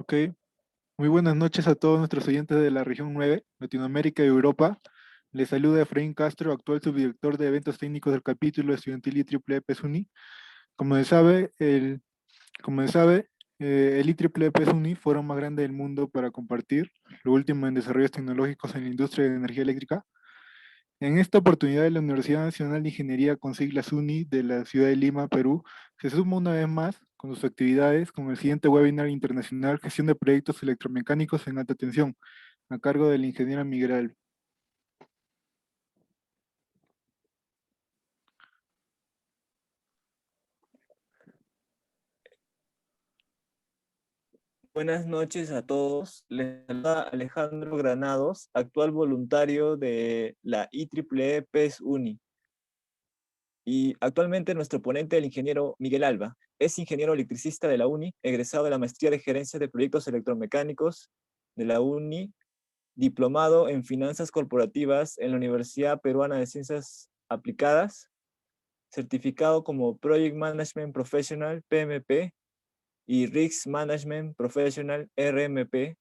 Ok, muy buenas noches a todos nuestros oyentes de la región 9, Latinoamérica y Europa. Les saluda Efraín Castro, actual subdirector de eventos técnicos del capítulo estudiantil IEEE PESUNI. Como se sabe, como se sabe, el IEEE PESUNI, foro más grande del mundo para compartir lo último en desarrollos tecnológicos en la industria de energía eléctrica. En esta oportunidad, la Universidad Nacional de Ingeniería con siglas UNI de la ciudad de Lima, Perú, se suma una vez más con sus actividades con el siguiente webinar internacional Gestión de Proyectos Electromecánicos en Alta Tensión, a cargo del ingeniero Miguel Alba. Buenas noches a todos. Les saluda Alejandro Granados, actual voluntario de la IEEE PES UNI. Y actualmente nuestro ponente, el ingeniero Miguel Alba, es ingeniero electricista de la UNI, egresado de la maestría de gerencia de proyectos electromecánicos de la UNI, diplomado en finanzas corporativas en la Universidad Peruana de Ciencias Aplicadas, certificado como Project Management Professional, PMP, y Risk Management Professional, RMP,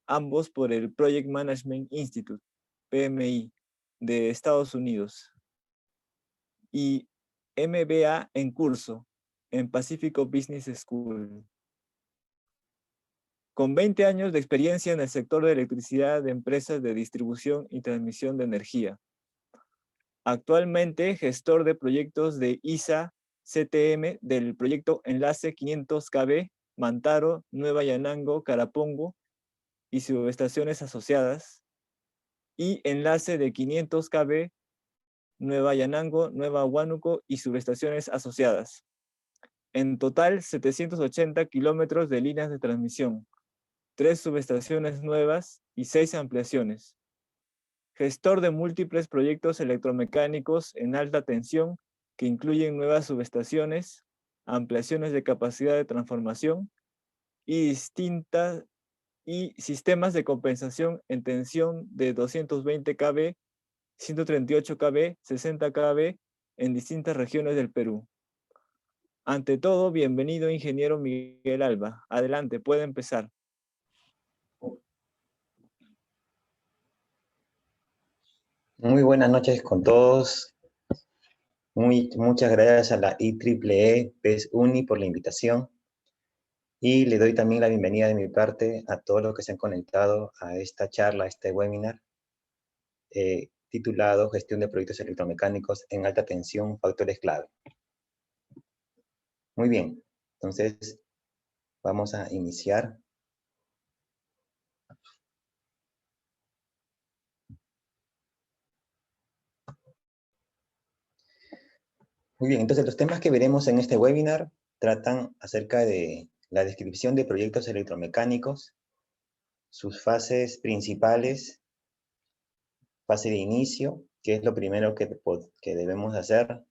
ambos por el Project Management Institute, PMI, de Estados Unidos, y MBA en curso en Pacifico Business School. Con 20 años de experiencia en el sector de electricidad de empresas de distribución y transmisión de energía. Actualmente gestor de proyectos de ISA CTM del proyecto Enlace 500 KB, Mantaro, Nueva Yanango, Carapongo y subestaciones asociadas, y enlace de 500 KB, Nueva Yanango, Nueva Huánuco y subestaciones asociadas. En total, 780 kilómetros de líneas de transmisión, 3 subestaciones nuevas y 6 ampliaciones. Gestor de múltiples proyectos electromecánicos en alta tensión que incluyen nuevas subestaciones, ampliaciones de capacidad de transformación y sistemas de compensación en tensión de 220 kV, 138 kV, 60 kV en distintas regiones del Perú. Ante todo, bienvenido, ingeniero Miguel Alba. Adelante, puede empezar. Muy buenas noches con todos. Muchas gracias a la IEEE PES UNI por la invitación. Y le doy también la bienvenida de mi parte a todos los que se han conectado a esta charla, a este webinar, titulado Gestión de Proyectos Electromecánicos en Alta Tensión, Factores Clave. Muy bien, entonces vamos a iniciar. Muy bien, entonces los temas que veremos en este webinar tratan acerca de la descripción de proyectos electromecánicos, sus fases principales, fase de inicio, que es lo primero que debemos hacer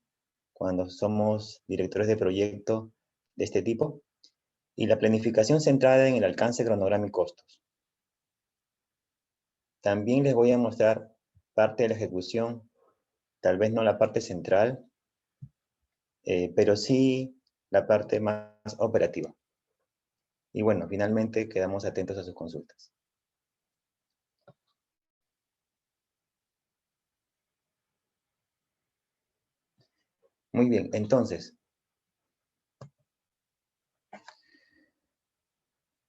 cuando somos directores de proyecto de este tipo, y la planificación centrada en el alcance, cronograma y costos. También les voy a mostrar parte de la ejecución, tal vez no la parte central, pero sí la parte más operativa. Y bueno, finalmente quedamos atentos a sus consultas. Muy bien, entonces,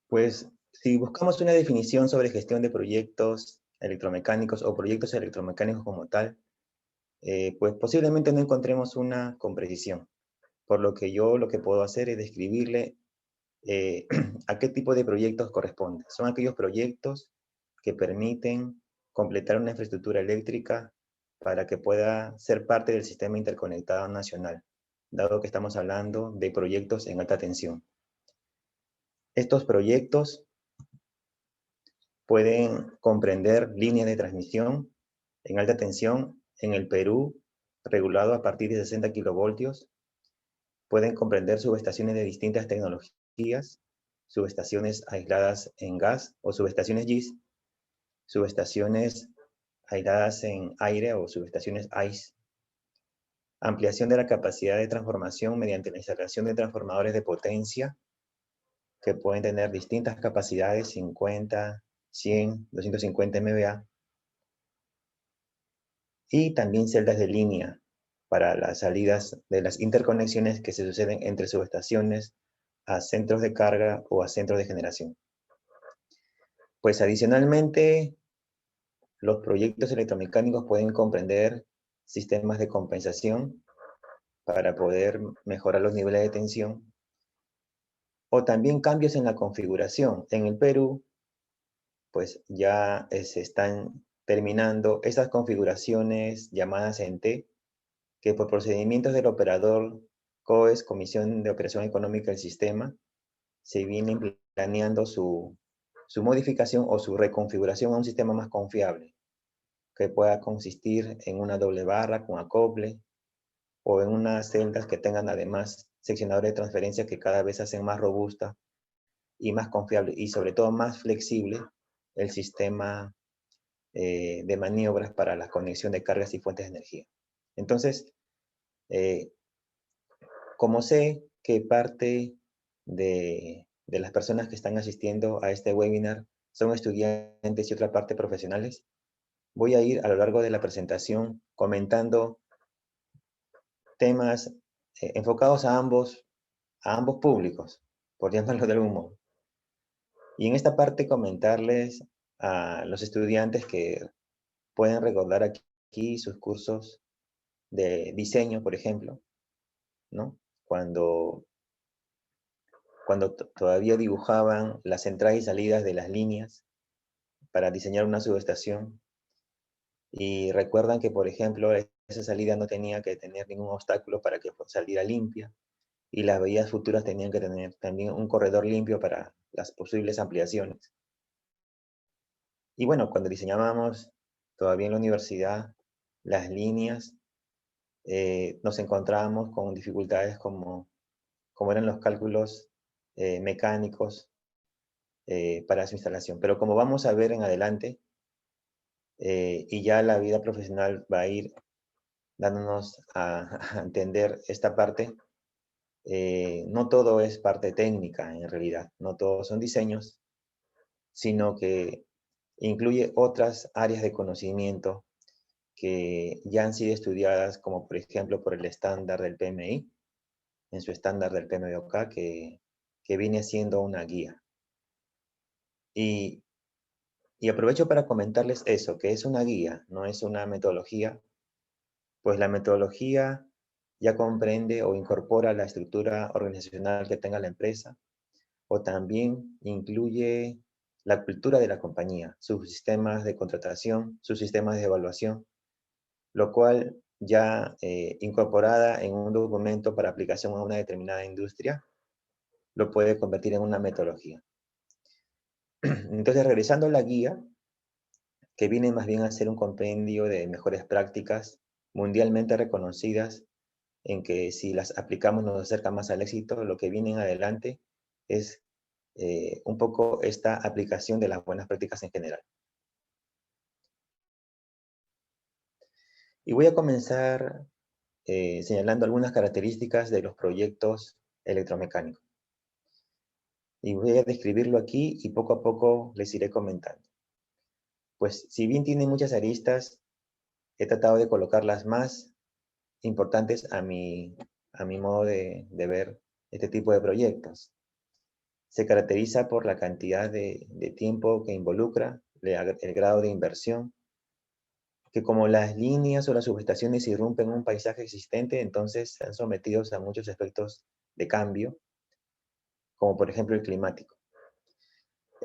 pues si buscamos una definición sobre gestión de proyectos electromecánicos o proyectos electromecánicos como tal, pues posiblemente no encontremos una con precisión. Por lo que yo lo que puedo hacer es describirle a qué tipo de proyectos corresponde. Son aquellos proyectos que permiten completar una infraestructura eléctrica para que pueda ser parte del sistema interconectado nacional, dado que estamos hablando de proyectos en alta tensión. Estos proyectos pueden comprender líneas de transmisión en alta tensión en el Perú, regulado a partir de 60 kilovoltios. Pueden comprender subestaciones de distintas tecnologías, subestaciones aisladas en gas o subestaciones GIS, subestaciones aisladas en aire o subestaciones ICE, ampliación de la capacidad de transformación mediante la instalación de transformadores de potencia, que pueden tener distintas capacidades, 50, 100, 250 MVA, y también celdas de línea para las salidas de las interconexiones que se suceden entre subestaciones a centros de carga o a centros de generación. Pues adicionalmente, los proyectos electromecánicos pueden comprender sistemas de compensación para poder mejorar los niveles de tensión, o también cambios en la configuración. En el Perú, pues ya se están terminando esas configuraciones llamadas en T, que por procedimientos del operador COES, Comisión de Operación Económica del Sistema, se viene planeando su modificación o su reconfiguración a un sistema más confiable, que pueda consistir en una doble barra con acople, o en unas celdas que tengan además seccionadores de transferencia que cada vez hacen más robusta y más confiable, y sobre todo más flexible el sistema de maniobras para la conexión de cargas y fuentes de energía. Entonces, como sé que parte de las personas que están asistiendo a este webinar son estudiantes y otra parte profesionales, voy a ir a lo largo de la presentación comentando temas enfocados a ambos públicos, por llamarlo de algún modo. Y en esta parte comentarles a los estudiantes que pueden recordar aquí sus cursos de diseño, por ejemplo, ¿no? Cuando todavía dibujaban las entradas y salidas de las líneas para diseñar una subestación, y recuerdan que, por ejemplo, esa salida no tenía que tener ningún obstáculo para que saliera limpia, y las vías futuras tenían que tener también un corredor limpio para las posibles ampliaciones. Y bueno, cuando diseñábamos todavía en la universidad las líneas, nos encontrábamos con dificultades como eran los cálculos mecánicos para su instalación. Pero como vamos a ver en adelante, y ya la vida profesional va a ir dándonos a entender esta parte, no todo es parte técnica en realidad, no todos son diseños, sino que incluye otras áreas de conocimiento que ya han sido estudiadas, como por ejemplo por el estándar del PMI, en su estándar del PMBOK, que viene siendo una guía. Y aprovecho para comentarles eso, que es una guía, no es una metodología, pues la metodología ya comprende o incorpora la estructura organizacional que tenga la empresa, o también incluye la cultura de la compañía, sus sistemas de contratación, sus sistemas de evaluación, lo cual ya incorporada en un documento para aplicación a una determinada industria, lo puede convertir en una metodología. Entonces, regresando a la guía, que viene más bien a ser un compendio de mejores prácticas mundialmente reconocidas, en que si las aplicamos nos acerca más al éxito, lo que viene en adelante es un poco esta aplicación de las buenas prácticas en general. Y voy a comenzar señalando algunas características de los proyectos electromecánicos. Y voy a describirlo aquí y poco a poco les iré comentando. Pues si bien tiene muchas aristas, he tratado de colocar las más importantes a mi modo de ver este tipo de proyectos. Se caracteriza por la cantidad de tiempo que involucra, el grado de inversión, que como las líneas o las subestaciones irrumpen un paisaje existente, entonces están sometidos a muchos efectos de cambio, como por ejemplo el climático.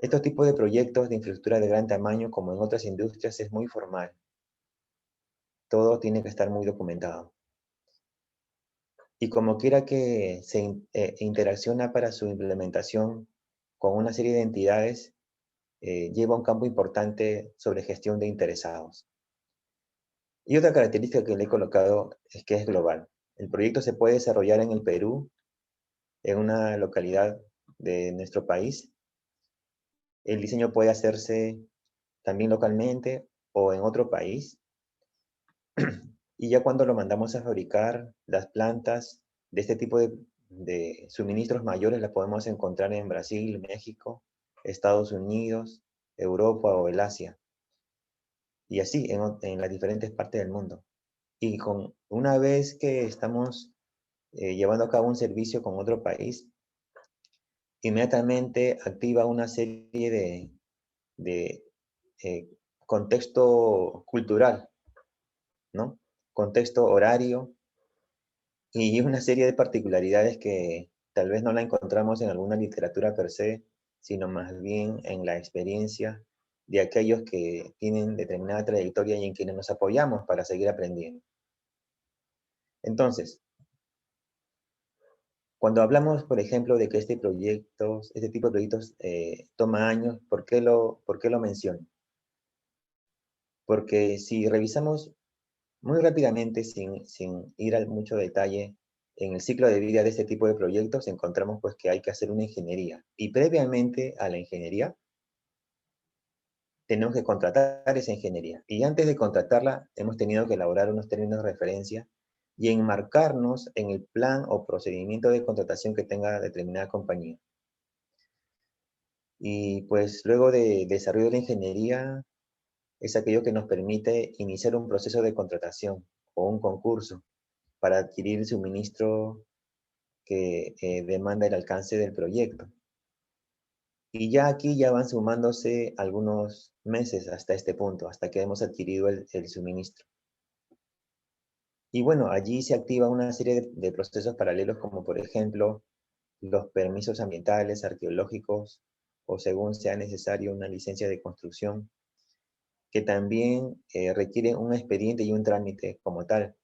Estos tipos de proyectos de infraestructura de gran tamaño, como en otras industrias, es muy formal. Todo tiene que estar muy documentado. Y como quiera que se interacciona para su implementación con una serie de entidades, lleva un campo importante sobre gestión de interesados. Y otra característica que le he colocado es que es global. El proyecto se puede desarrollar en el Perú, en una localidad de nuestro país. El diseño puede hacerse también localmente o en otro país. Y ya cuando lo mandamos a fabricar, las plantas de este tipo de de suministros mayores la podemos encontrar en Brasil, México, Estados Unidos, Europa o el Asia, y así en las diferentes partes del mundo. Y una vez que estamos llevando a cabo un servicio con otro país, inmediatamente activa una serie de contexto cultural, ¿no? Contexto horario y una serie de particularidades que tal vez no la encontramos en alguna literatura per se, sino más bien en la experiencia de aquellos que tienen determinada trayectoria y en quienes nos apoyamos para seguir aprendiendo. Entonces, cuando hablamos, por ejemplo, de que este tipo de proyectos toma años, ¿por qué lo menciono? Porque si revisamos muy rápidamente, sin ir a mucho detalle, en el ciclo de vida de este tipo de proyectos encontramos pues que hay que hacer una ingeniería. Y previamente a la ingeniería, tenemos que contratar esa ingeniería. Y antes de contratarla, hemos tenido que elaborar unos términos de referencia y enmarcarnos en el plan o procedimiento de contratación que tenga determinada compañía. Y pues luego de desarrollo de la ingeniería, es aquello que nos permite iniciar un proceso de contratación o un concurso para adquirir el suministro que demanda el alcance del proyecto. Y ya aquí ya van sumándose algunos meses hasta este punto, hasta que hemos adquirido el suministro. Y bueno, allí se activa una serie de procesos paralelos, como por ejemplo los permisos ambientales, arqueológicos, o según sea necesario, una licencia de construcción, que también requiere un expediente y un trámite como tal.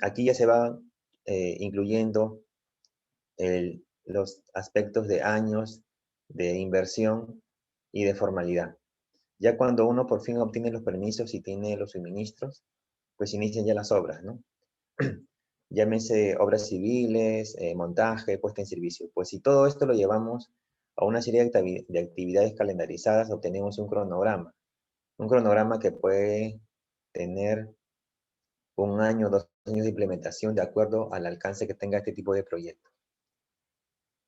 Aquí ya se va incluyendo los aspectos de años de inversión y de formalidad. Ya cuando uno por fin obtiene los permisos y tiene los suministros, pues inician ya las obras, ¿no? Llámese obras civiles, montaje, puesta en servicio. Pues si todo esto lo llevamos a una serie de actividades calendarizadas, obtenemos un cronograma. Un cronograma que puede tener 1 año, 2 años de implementación de acuerdo al alcance que tenga este tipo de proyecto.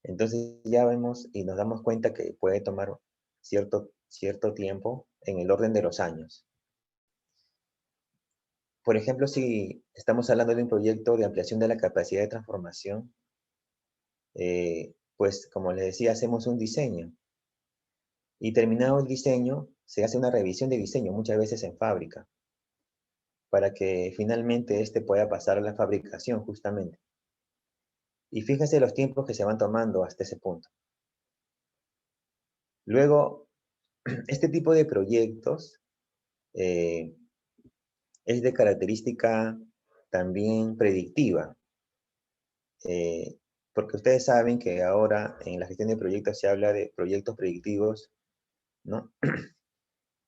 Entonces ya vemos y nos damos cuenta que puede tomar cierto tiempo en el orden de los años. Por ejemplo, si estamos hablando de un proyecto de ampliación de la capacidad de transformación, pues como les decía, hacemos un diseño. Y terminado el diseño, se hace una revisión de diseño, muchas veces en fábrica, para que finalmente este pueda pasar a la fabricación justamente. Y fíjense los tiempos que se van tomando hasta ese punto. Luego, este tipo de proyectos es de característica también predictiva, porque ustedes saben que ahora en la gestión de proyectos se habla de proyectos predictivos, ¿no?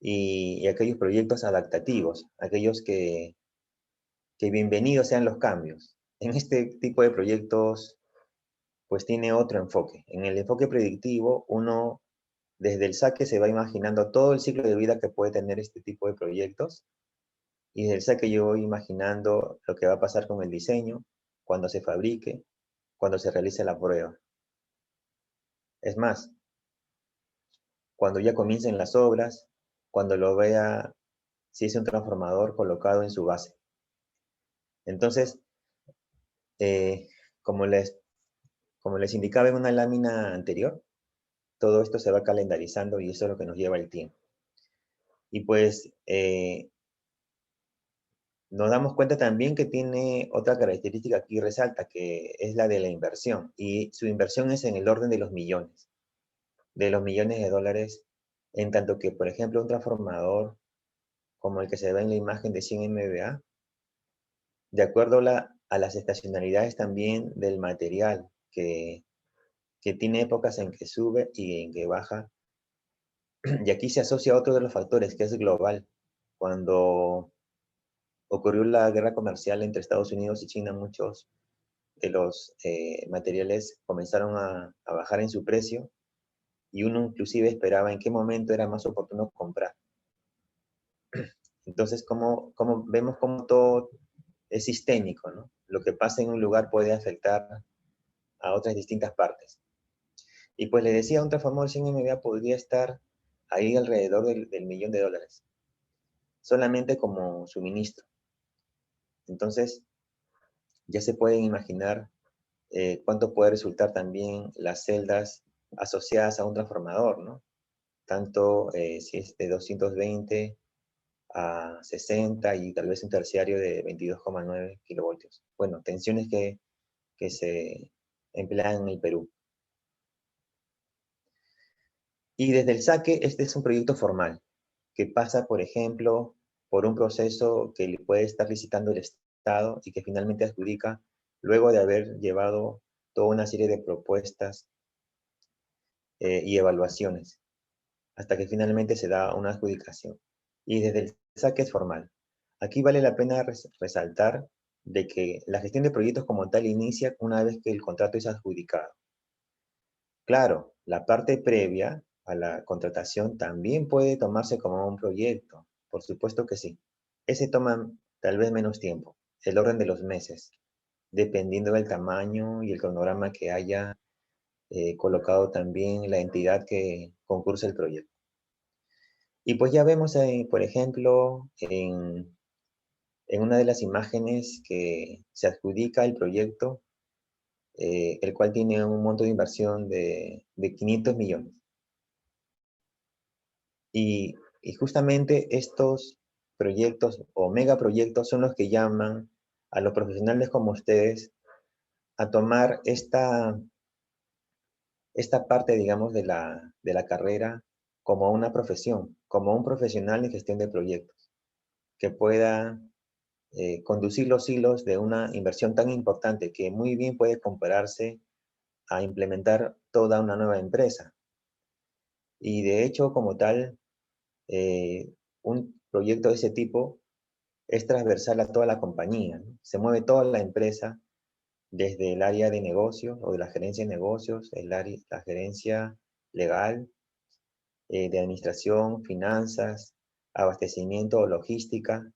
Y aquellos proyectos adaptativos, aquellos que bienvenidos sean los cambios. En este tipo de proyectos, pues tiene otro enfoque. En el enfoque predictivo, uno desde el saque se va imaginando todo el ciclo de vida que puede tener este tipo de proyectos, y desde el saque yo voy imaginando lo que va a pasar con el diseño, cuando se fabrique, cuando se realice la prueba. Es más, cuando ya comiencen las obras, cuando lo vea, si es un transformador colocado en su base. Entonces, eh, como les indicaba en una lámina anterior, todo esto se va calendarizando y eso es lo que nos lleva el tiempo. Y pues nos damos cuenta también que tiene otra característica aquí resalta, que es la de la inversión. Y su inversión es en el orden de los millones de dólares, en tanto que, por ejemplo, un transformador como el que se ve en la imagen de 100 MVA, de acuerdo a las estacionalidades también del material, que tiene épocas en que sube y en que baja. Y aquí se asocia a otro de los factores, que es global. Cuando ocurrió la guerra comercial entre Estados Unidos y China, muchos de los materiales comenzaron a bajar en su precio, y uno inclusive esperaba en qué momento era más oportuno comprar. Entonces, como vemos cómo todo es sistémico, ¿no? Lo que pasa en un lugar puede afectar a otras distintas partes. Y pues le decía, un transformador 100 MVA podría estar ahí alrededor del $1.000.000, solamente como suministro. Entonces, ya se pueden imaginar cuánto puede resultar también las celdas asociadas a un transformador, ¿no? Tanto si es de 220 a 60 y tal vez un terciario de 22,9 kilovoltios. Bueno, tensiones que se emplean en el Perú. Y desde el saque, este es un proyecto formal, que pasa, por ejemplo, por un proceso que puede estar licitando el Estado y que finalmente adjudica luego de haber llevado toda una serie de propuestas y evaluaciones, hasta que finalmente se da una adjudicación. Y desde el saque es formal. Aquí vale la pena resaltar de que la gestión de proyectos como tal inicia una vez que el contrato es adjudicado. Claro, la parte previa a la contratación también puede tomarse como un proyecto, por supuesto que sí. Ese toma tal vez menos tiempo, el orden de los meses, dependiendo del tamaño y el cronograma que haya colocado también la entidad que concursa el proyecto. Y pues ya vemos, por ejemplo, en una de las imágenes que se adjudica el proyecto, el cual tiene un monto de inversión de 500 millones. Y justamente estos proyectos o megaproyectos son los que llaman a los profesionales como ustedes a tomar esta parte, digamos, de la carrera como una profesión, como un profesional en gestión de proyectos, que pueda conducir los hilos de una inversión tan importante que muy bien puede compararse a implementar toda una nueva empresa. Y de hecho, como tal, un proyecto de ese tipo es transversal a toda la compañía, ¿no? Se mueve toda la empresa desde el área de negocios o de la gerencia de negocios, la gerencia legal, de administración, finanzas, abastecimiento o logística,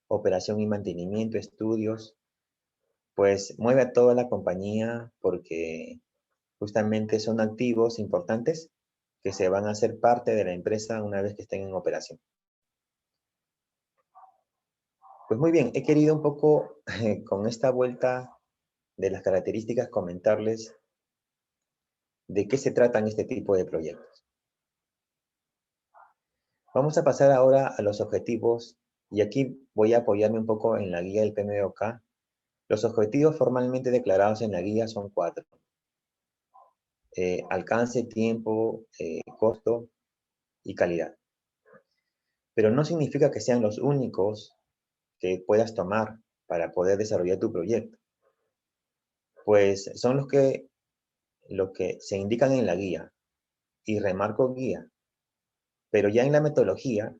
operación y mantenimiento, estudios, pues mueve a toda la compañía porque justamente son activos importantes que se van a hacer parte de la empresa una vez que estén en operación. Pues muy bien, he querido un poco con esta vuelta de las características comentarles de qué se tratan este tipo de proyectos. Vamos a pasar ahora a los objetivos y aquí voy a apoyarme un poco en la guía del PMBOK. Los objetivos formalmente declarados en la guía son 4. Alcance, tiempo, costo y calidad. Pero no significa que sean los únicos que puedas tomar para poder desarrollar tu proyecto. Pues son lo que se indican en la guía. Y remarco guía. Pero ya en la metodología,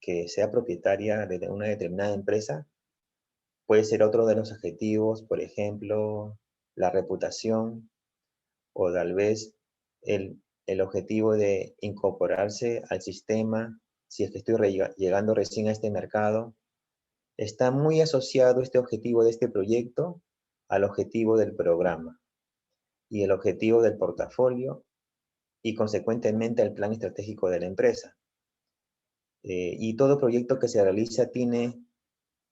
que sea propietaria de una determinada empresa, puede ser otro de los objetivos, por ejemplo, la reputación, o tal vez el objetivo de incorporarse al sistema, si es que estoy llegando recién a este mercado. Está muy asociado este objetivo de este proyecto al objetivo del programa y el objetivo del portafolio y consecuentemente al plan estratégico de la empresa. Y todo proyecto que se realiza tiene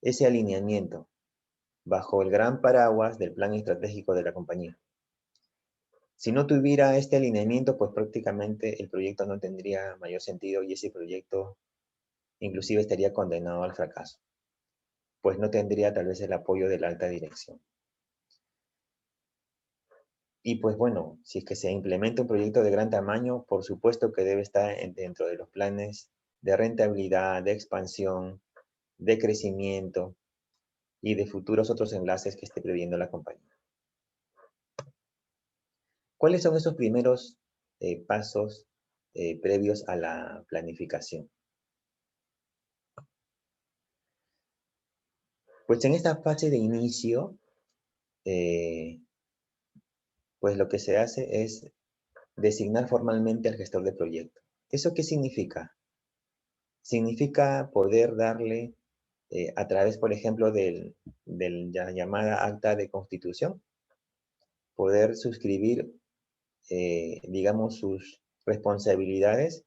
ese alineamiento bajo el gran paraguas del plan estratégico de la compañía. Si no tuviera este alineamiento, pues prácticamente el proyecto no tendría mayor sentido y ese proyecto inclusive estaría condenado al fracaso, pues no tendría tal vez el apoyo de la alta dirección. Y pues bueno, si es que se implementa un proyecto de gran tamaño, por supuesto que debe estar dentro de los planes de rentabilidad, de expansión, de crecimiento y de futuros otros enlaces que esté previendo la compañía. ¿Cuáles son esos primeros pasos previos a la planificación? Pues en esta fase de inicio, pues lo que se hace es designar formalmente al gestor de proyecto. ¿Eso qué significa? Significa poder darle, a través, por ejemplo, de la llamada acta de constitución, poder suscribir, digamos, sus responsabilidades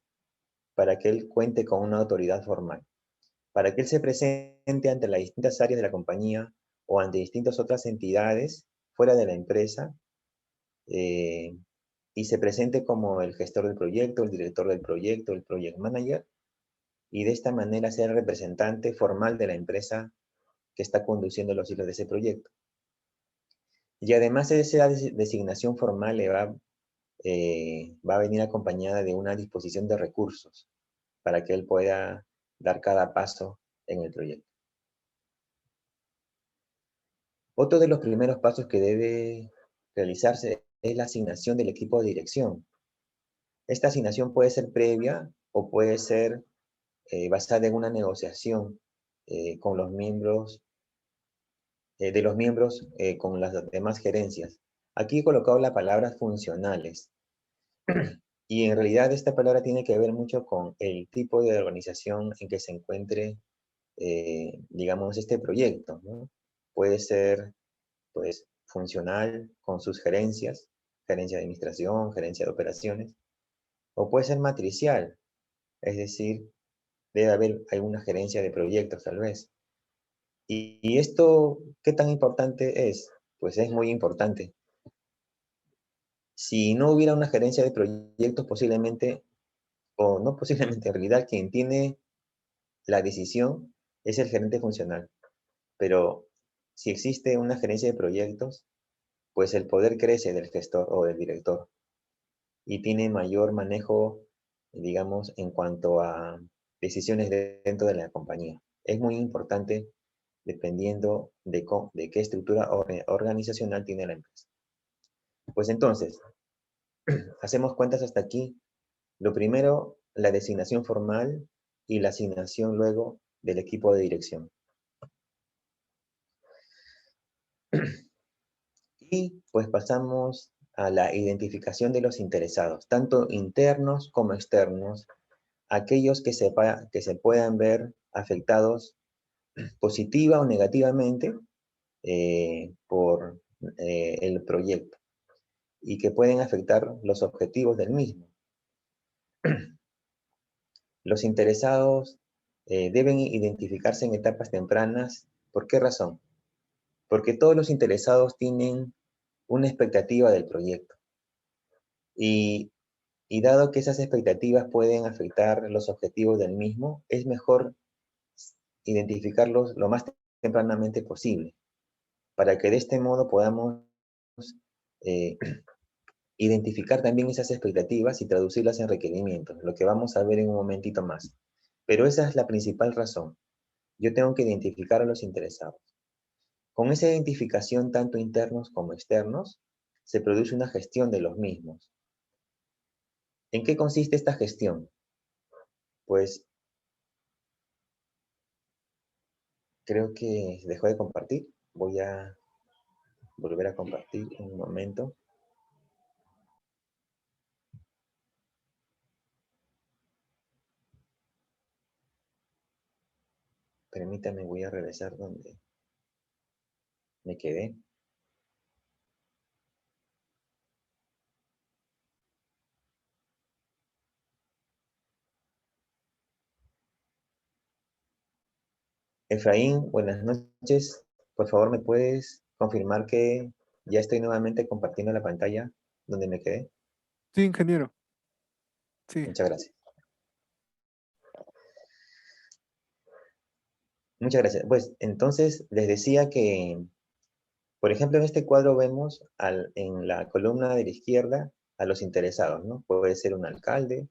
para que él cuente con una autoridad formal, para que él se presente ante las distintas áreas de la compañía o ante distintas otras entidades fuera de la empresa, y se presente como el gestor del proyecto, el director del proyecto, el project manager, y de esta manera ser el representante formal de la empresa que está conduciendo los hilos de ese proyecto. Y además esa designación formal le va a venir acompañada de una disposición de recursos para que él pueda dar cada paso en el proyecto. Otro de los primeros pasos que debe realizarse es la asignación del equipo de dirección. Esta asignación puede ser previa o puede ser basada en una negociación con los miembros, con las demás gerencias. Aquí he colocado la palabra funcionales. Y en realidad esta palabra tiene que ver mucho con el tipo de organización en que se encuentre, digamos, este proyecto, ¿no? Puede ser, pues, funcional con sus gerencias, gerencia de administración, gerencia de operaciones, o puede ser matricial, es decir, debe haber alguna gerencia de proyectos tal vez. Y esto, ¿qué tan importante es? Pues es muy importante. Si no hubiera una gerencia de proyectos, posiblemente, o no posiblemente, en realidad quien tiene la decisión es el gerente funcional. Pero si existe una gerencia de proyectos, pues el poder crece del gestor o del director y tiene mayor manejo, digamos, en cuanto a decisiones dentro de la compañía. Es muy importante dependiendo de qué estructura organizacional tiene la empresa. Pues entonces, hacemos cuentas hasta aquí. Lo primero, la designación formal y la asignación luego del equipo de dirección. Y pues pasamos a la identificación de los interesados, tanto internos como externos, aquellos que se puedan ver afectados positiva o negativamente por el proyecto y que pueden afectar los objetivos del mismo. Los interesados deben identificarse en etapas tempranas. ¿Por qué razón? Porque todos los interesados tienen una expectativa del proyecto. Y dado que esas expectativas pueden afectar los objetivos del mismo, es mejor identificarlos lo más tempranamente posible, para que de este modo podamos eh, identificar también esas expectativas y traducirlas en requerimientos, lo que vamos a ver en un momentito más. Pero esa es la principal razón. Yo tengo que identificar a los interesados. Con esa identificación, tanto internos como externos, se produce una gestión de los mismos. ¿En qué consiste esta gestión? Pues creo que dejó de compartir. Voy a volver a compartir en un momento. Permítame, voy a regresar donde me quedé. Efraín, buenas noches. Por favor, ¿me puedes confirmar que ya estoy nuevamente compartiendo la pantalla donde me quedé? Sí, ingeniero. Sí. Muchas gracias. Muchas gracias. Pues entonces les decía que, por ejemplo, en este cuadro vemos en la columna de la izquierda a los interesados, ¿no? Puede ser un alcalde,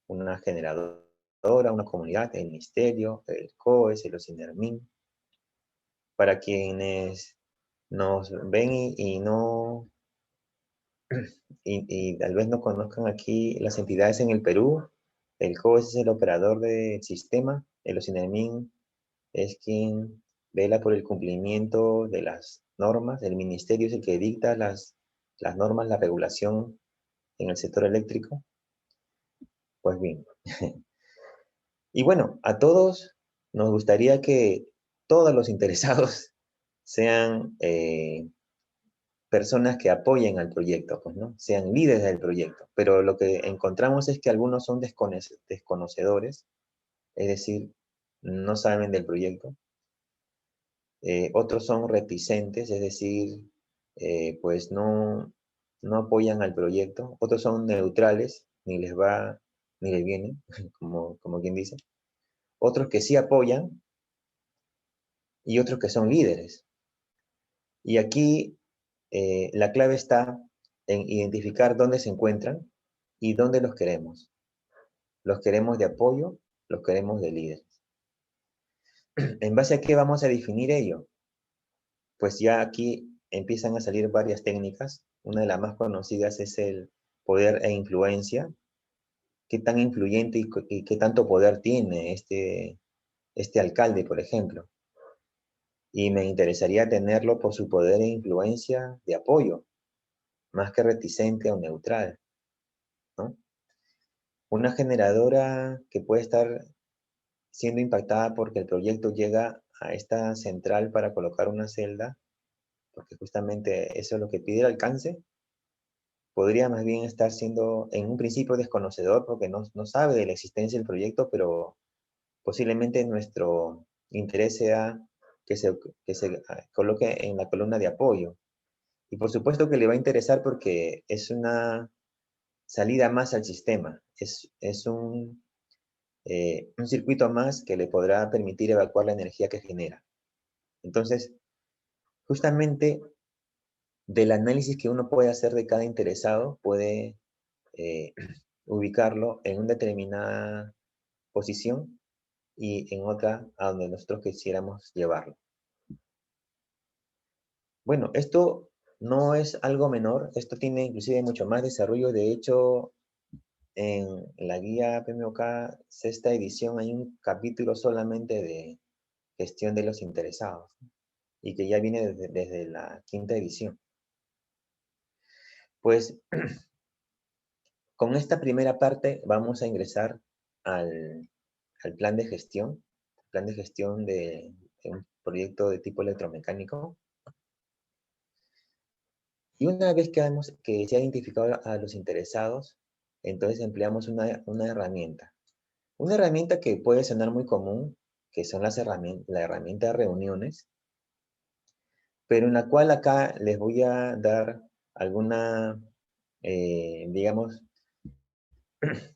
una generadora, una comunidad, el ministerio, el COES, el OSINERMIN. Para quienes nos ven y no y tal vez no conozcan aquí las entidades en el Perú, el COES es el operador del sistema, el OSINERMIN es quien vela por el cumplimiento de las normas, el ministerio es el que dicta las normas, la regulación en el sector eléctrico. Pues bien. Y bueno, a todos nos gustaría que todos los interesados sean personas que apoyen al proyecto, pues, ¿no? Sean líderes del proyecto. Pero lo que encontramos es que algunos son desconocedores, es decir, no saben del proyecto. Otros son reticentes, es decir, pues no apoyan al proyecto. Otros son neutrales, ni les va ni les viene, como quien dice. Otros que sí apoyan y otros que son líderes. Y aquí la clave está en identificar dónde se encuentran y dónde los queremos. ¿Los queremos de apoyo? ¿Los queremos de líderes? ¿En base a qué vamos a definir ello? Pues ya aquí empiezan a salir varias técnicas. Una de las más conocidas es el poder e influencia. ¿Qué tan influyente y qué tanto poder tiene este alcalde, por ejemplo? Y me interesaría tenerlo por su poder e influencia de apoyo, más que reticente o neutral, ¿no? Una generadora que puede estar siendo impactada porque el proyecto llega a esta central para colocar una celda, porque justamente eso es lo que pide el alcance, podría más bien estar siendo en un principio desconocedor porque no sabe de la existencia del proyecto, pero posiblemente nuestro interés sea que se coloque en la columna de apoyo. Y por supuesto que le va a interesar porque es una salida más al sistema, es un circuito más que le podrá permitir evacuar la energía que genera. Entonces, justamente del análisis que uno puede hacer de cada interesado, puede eh, ubicarlo en una determinada posición y en otra a donde nosotros quisiéramos llevarlo. Bueno, esto no es algo menor, esto tiene inclusive mucho más desarrollo. De hecho, en la guía PMOK sexta edición hay un capítulo solamente de gestión de los interesados y que ya viene desde la quinta edición. Pues con esta primera parte vamos a ingresar al plan de gestión, de un proyecto de tipo electromecánico. Y una vez que se ha identificado a los interesados, entonces empleamos una herramienta. Una herramienta que puede sonar muy común, que son la herramienta de reuniones, pero en la cual acá les voy a dar alguna, digamos,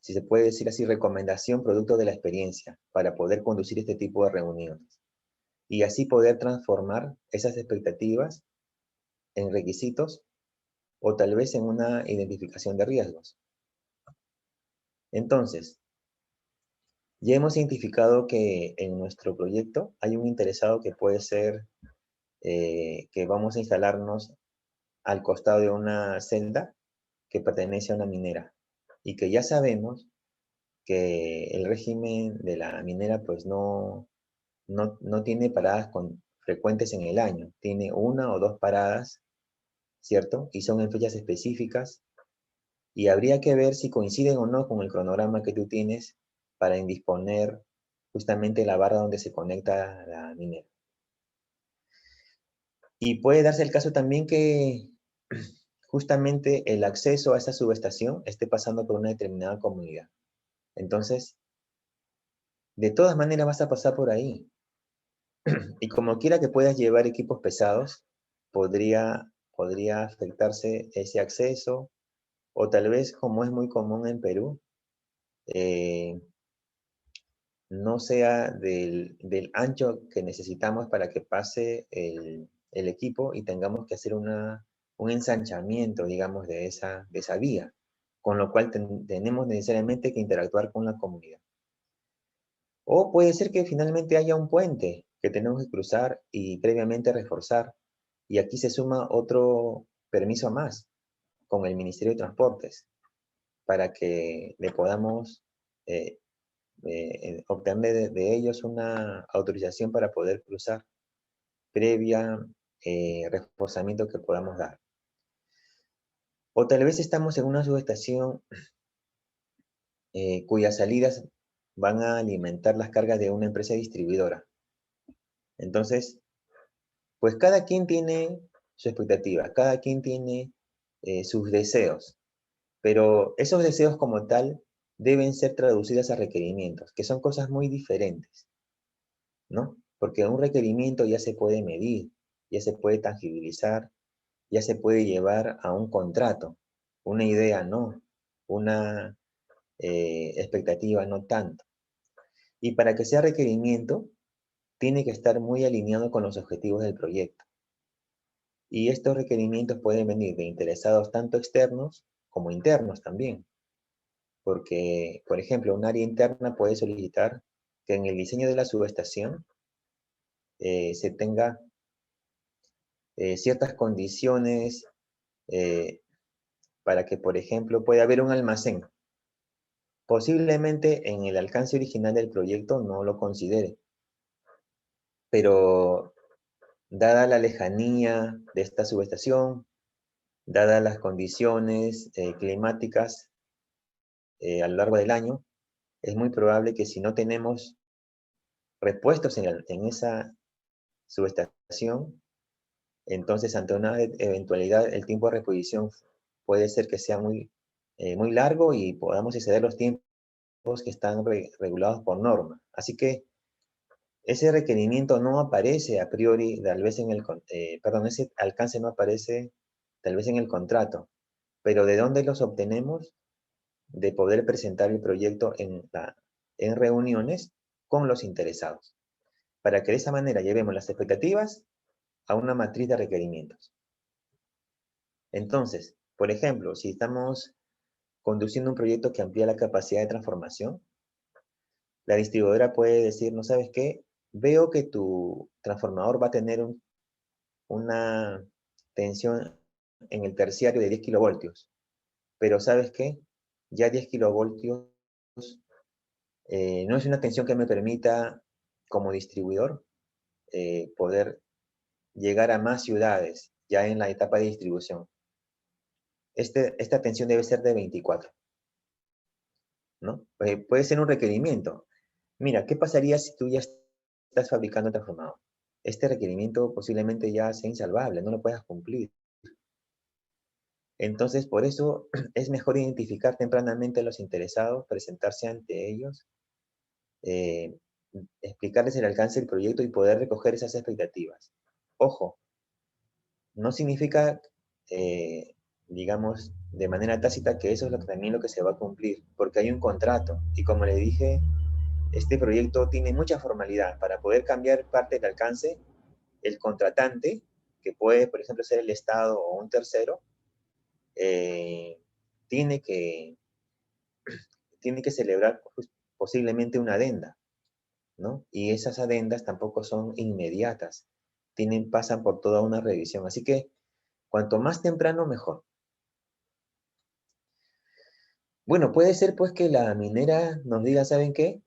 si se puede decir así, recomendación producto de la experiencia para poder conducir este tipo de reuniones y así poder transformar esas expectativas en requisitos o tal vez en una identificación de riesgos. Entonces, ya hemos identificado que en nuestro proyecto hay un interesado que puede ser que vamos a instalarnos al costado de una celda que pertenece a una minera y que ya sabemos que el régimen de la minera pues no tiene paradas frecuentes en el año, tiene una o dos paradas, ¿cierto? Y son en fechas específicas y habría que ver si coinciden o no con el cronograma que tú tienes para indisponer justamente la barra donde se conecta la minera. Y puede darse el caso también que justamente el acceso a esa subestación esté pasando por una determinada comunidad. Entonces, de todas maneras vas a pasar por ahí. Y como quiera que puedas llevar equipos pesados, podría afectarse ese acceso, o tal vez, como es muy común en Perú, no sea del ancho que necesitamos para que pase el equipo y tengamos que hacer un ensanchamiento, digamos, de esa vía, con lo cual tenemos necesariamente que interactuar con la comunidad. O puede ser que finalmente haya un puente que tenemos que cruzar y previamente reforzar, y aquí se suma otro permiso más con el Ministerio de Transportes para que le podamos obtener de ellos una autorización para poder cruzar previa reforzamiento que podamos dar. O tal vez estamos en una subestación cuyas salidas van a alimentar las cargas de una empresa distribuidora. Entonces, pues cada quien tiene su expectativa, cada quien tiene sus deseos, pero esos deseos como tal deben ser traducidos a requerimientos, que son cosas muy diferentes, ¿no? Porque un requerimiento ya se puede medir, ya se puede tangibilizar, ya se puede llevar a un contrato. Una idea no, una expectativa no tanto. Y para que sea requerimiento, tiene que estar muy alineado con los objetivos del proyecto. Y estos requerimientos pueden venir de interesados tanto externos como internos también. Porque, por ejemplo, un área interna puede solicitar que en el diseño de la subestación se tenga ciertas condiciones para que, por ejemplo, pueda haber un almacén. Posiblemente en el alcance original del proyecto no lo considere, pero dada la lejanía de esta subestación, dadas las condiciones climáticas a lo largo del año, es muy probable que si no tenemos repuestos en esa subestación, entonces ante una eventualidad el tiempo de reposición puede ser que sea muy largo y podamos exceder los tiempos que están regulados por norma. Así que ese requerimiento no aparece a priori, tal vez ese alcance no aparece tal vez en el contrato, pero ¿de dónde los obtenemos? De poder presentar el proyecto en reuniones con los interesados, para que de esa manera llevemos las expectativas a una matriz de requerimientos. Entonces, por ejemplo, si estamos conduciendo un proyecto que amplía la capacidad de transformación, la distribuidora puede decir, ¿no sabes qué? Veo que tu transformador va a tener una tensión en el terciario de 10 kilovoltios, pero ¿sabes qué? Ya 10 kilovoltios no es una tensión que me permita, como distribuidor, poder llegar a más ciudades ya en la etapa de distribución. Esta tensión debe ser de 24, ¿no? Puede ser un requerimiento. Mira, ¿qué pasaría si tú ya estás fabricando el transformador? Este requerimiento posiblemente ya sea insalvable, no lo puedas cumplir. Entonces, por eso es mejor identificar tempranamente a los interesados, presentarse ante ellos, eh, explicarles el alcance del proyecto y poder recoger esas expectativas. Ojo, no significa, digamos, de manera tácita que eso es también lo que se va a cumplir, porque hay un contrato y como le dije, este proyecto tiene mucha formalidad. Para poder cambiar parte del alcance, el contratante, que puede, por ejemplo, ser el Estado o un tercero, tiene que celebrar pues, posiblemente una adenda, ¿no? Y esas adendas tampoco son inmediatas, pasan por toda una revisión. Así que cuanto más temprano, mejor. Bueno, puede ser pues que la minera nos diga, ¿saben qué?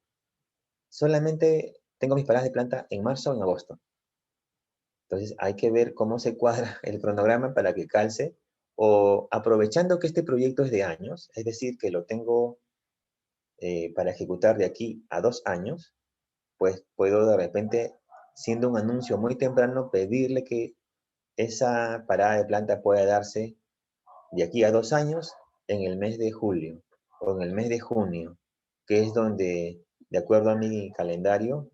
Solamente tengo mis paradas de planta en marzo o en agosto. Entonces hay que ver cómo se cuadra el cronograma para que calce, o aprovechando que este proyecto es de años, es decir, que lo tengo para ejecutar de aquí a 2 años, pues puedo de repente, siendo un anuncio muy temprano, pedirle que esa parada de planta pueda darse de aquí a 2 años en el mes de julio o en el mes de junio, que es donde, de acuerdo a mi calendario,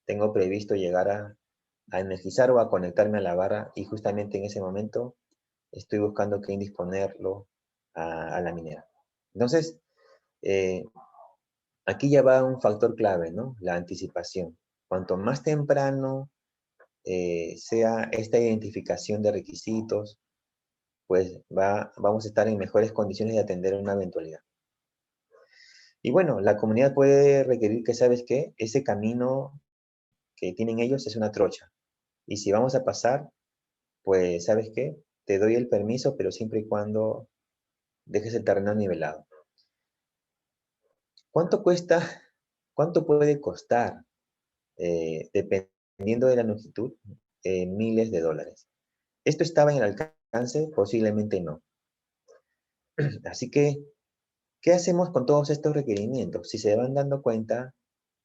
tengo previsto llegar a energizar o a conectarme a la barra y justamente en ese momento estoy buscando que indisponerlo a la minera. Entonces, aquí ya va un factor clave, ¿no? La anticipación. Cuanto más temprano sea esta identificación de requisitos, pues vamos a estar en mejores condiciones de atender una eventualidad. Y bueno, la comunidad puede requerir que, ¿sabes qué? Ese camino que tienen ellos es una trocha. Y si vamos a pasar, pues, ¿sabes qué? Te doy el permiso, pero siempre y cuando dejes el terreno nivelado. ¿Cuánto cuesta? ¿Cuánto puede costar? Dependiendo de la longitud, miles de dólares. ¿Esto estaba en el alcance? Posiblemente no. Así que, ¿qué hacemos con todos estos requerimientos? Si se van dando cuenta,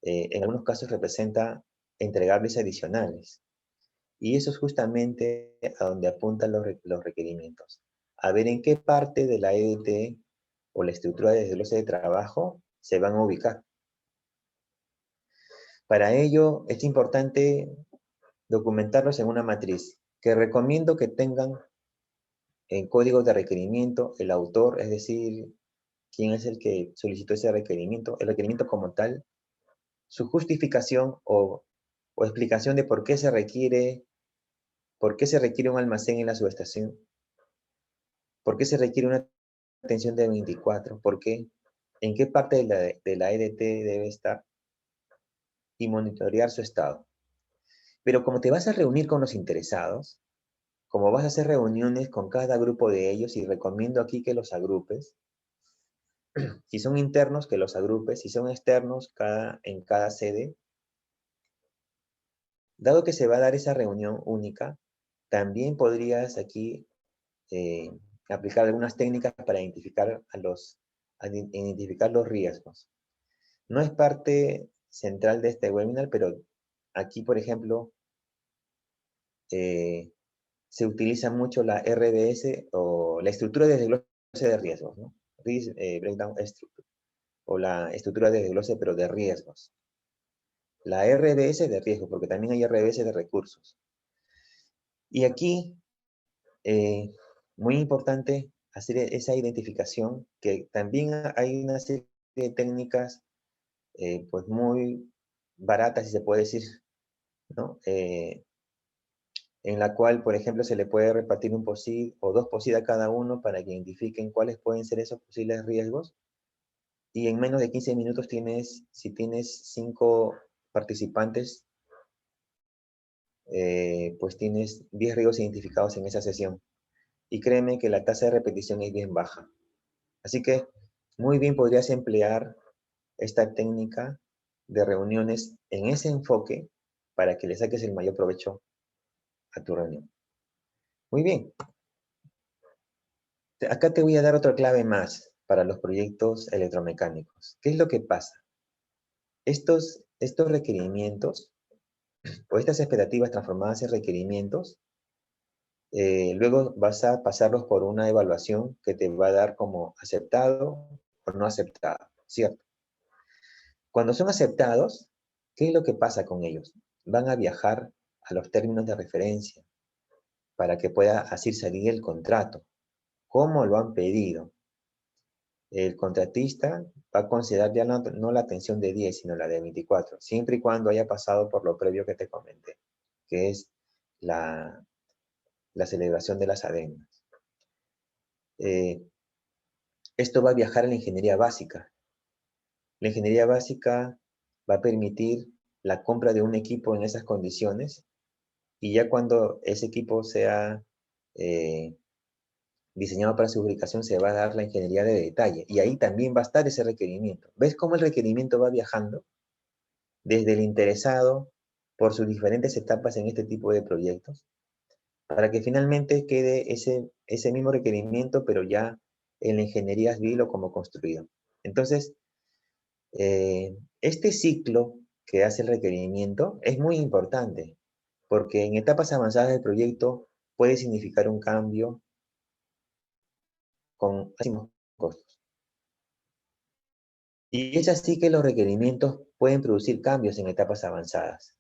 en algunos casos representa entregables adicionales. Y eso es justamente a donde apuntan los requerimientos. A ver en qué parte de la EDT o la estructura de desglose de trabajo se van a ubicar. Para ello es importante documentarlos en una matriz, que recomiendo que tengan en código de requerimiento el autor, es decir, quién es el que solicitó ese requerimiento, el requerimiento como tal, su justificación o explicación de por qué se requiere un almacén en la subestación, por qué se requiere una atención de 24, por qué, en qué parte de la EDT debe estar y monitorear su estado. Pero como te vas a reunir con los interesados, como vas a hacer reuniones con cada grupo de ellos, y recomiendo aquí que los agrupes, si son internos, que los agrupes, si son externos, en cada sede, dado que se va a dar esa reunión única, también podrías aquí aplicar algunas técnicas para identificar identificar los riesgos. No es parte central de este webinar, pero aquí, por ejemplo, se utiliza mucho la RDS o la estructura de desglose de riesgos, ¿no? Risk Breakdown Structure, o la estructura de desglose, pero de riesgos. La RDS de riesgo, porque también hay RDS de recursos. Y aquí, muy importante hacer esa identificación, que también hay una serie de técnicas pues muy baratas, si se puede decir, ¿no? En la cual, por ejemplo, se le puede repartir un POSIT o 2 POSIT a cada uno para que identifiquen cuáles pueden ser esos posibles riesgos. Y en menos de 15 minutos si tienes 5 participantes, pues tienes 10 riesgos identificados en esa sesión. Y créeme que la tasa de repetición es bien baja. Así que muy bien podrías emplear esta técnica de reuniones en ese enfoque para que le saques el mayor provecho a tu reunión. Muy bien. Acá te voy a dar otra clave más para los proyectos electromecánicos. ¿Qué es lo que pasa? Estos requerimientos o estas expectativas transformadas en requerimientos, luego vas a pasarlos por una evaluación que te va a dar como aceptado o no aceptado, ¿cierto? Cuando son aceptados, ¿qué es lo que pasa con ellos? Van a viajar a los términos de referencia para que pueda así salir el contrato, como lo han pedido. El contratista va a considerar ya no la atención de 10, sino la de 24, siempre y cuando haya pasado por lo previo que te comenté, que es la celebración de las adendas. Esto va a viajar a la ingeniería básica. La ingeniería básica va a permitir la compra de un equipo en esas condiciones, y ya cuando ese equipo sea diseñado para su ubicación, se va a dar la ingeniería de detalle, y ahí también va a estar ese requerimiento. ¿Ves cómo el requerimiento va viajando? Desde el interesado, por sus diferentes etapas en este tipo de proyectos, para que finalmente quede ese mismo requerimiento, pero ya en la ingeniería civil o como construido. Entonces, este ciclo que hace el requerimiento es muy importante, porque en etapas avanzadas del proyecto puede significar un cambio con máximos costos. Y es así que los requerimientos pueden producir cambios en etapas avanzadas.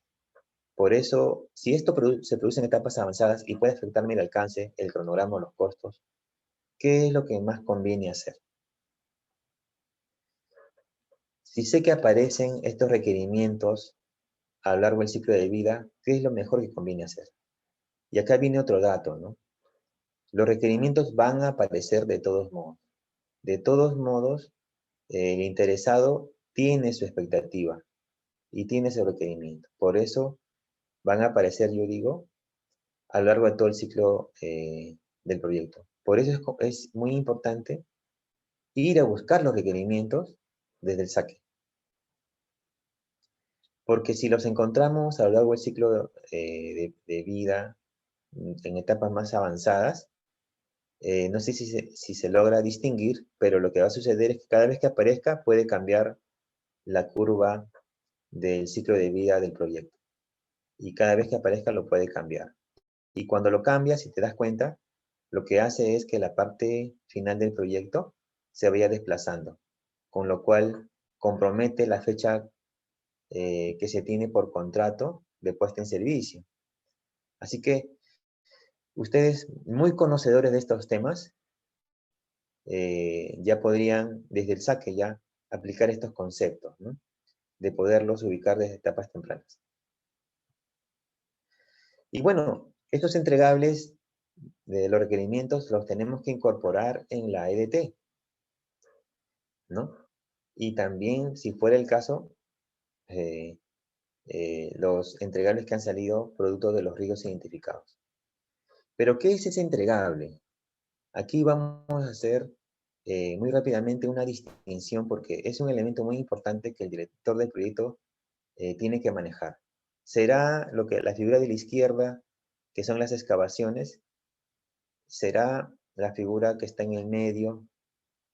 Por eso, si esto se produce en etapas avanzadas y puede afectarme el alcance, el cronograma o los costos, ¿qué es lo que más conviene hacer? Si sé que aparecen estos requerimientos a lo largo del ciclo de vida, ¿qué es lo mejor que conviene hacer? Y acá viene otro dato, ¿no? Los requerimientos van a aparecer de todos modos. De todos modos, el interesado tiene su expectativa y tiene su requerimiento. Por eso van a aparecer, yo digo, a lo largo de todo el ciclo del proyecto. Por eso es muy importante ir a buscar los requerimientos desde el saque. Porque si los encontramos a lo largo del ciclo de vida, en etapas más avanzadas, no sé si se logra distinguir, pero lo que va a suceder es que cada vez que aparezca puede cambiar la curva del ciclo de vida del proyecto. y cada vez que aparezca lo puede cambiar. Y cuando lo cambia, si te das cuenta, lo que hace es que la parte final del proyecto se vaya desplazando, con lo cual compromete la fecha que se tiene por contrato de puesta en servicio. Así que ustedes, muy conocedores de estos temas, ya podrían, desde el saque ya, aplicar estos conceptos, ¿no? De poderlos ubicar desde etapas tempranas. Y bueno, estos entregables de los requerimientos los tenemos que incorporar en la EDT, ¿no? Y también, si fuera el caso, los entregables que han salido producto de los riesgos identificados. Pero, ¿qué es ese entregable? Aquí vamos a hacer muy rápidamente una distinción porque es un elemento muy importante que el director del proyecto tiene que manejar. Será lo que la figura de la izquierda, que son las excavaciones, será la figura que está en el medio,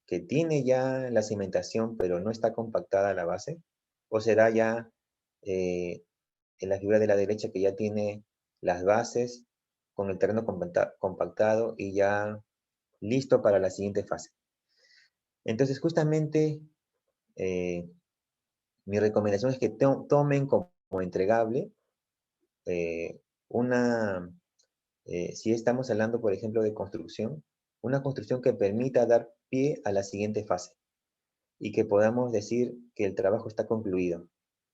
que tiene ya la cimentación, pero no está compactada la base, o será ya en la figura de la derecha que ya tiene las bases con el terreno compactado y ya listo para la siguiente fase. Entonces, justamente, mi recomendación es que tomen como entregable si estamos hablando, por ejemplo, de construcción, una construcción que permita dar pie a la siguiente fase y que podamos decir que el trabajo está concluido,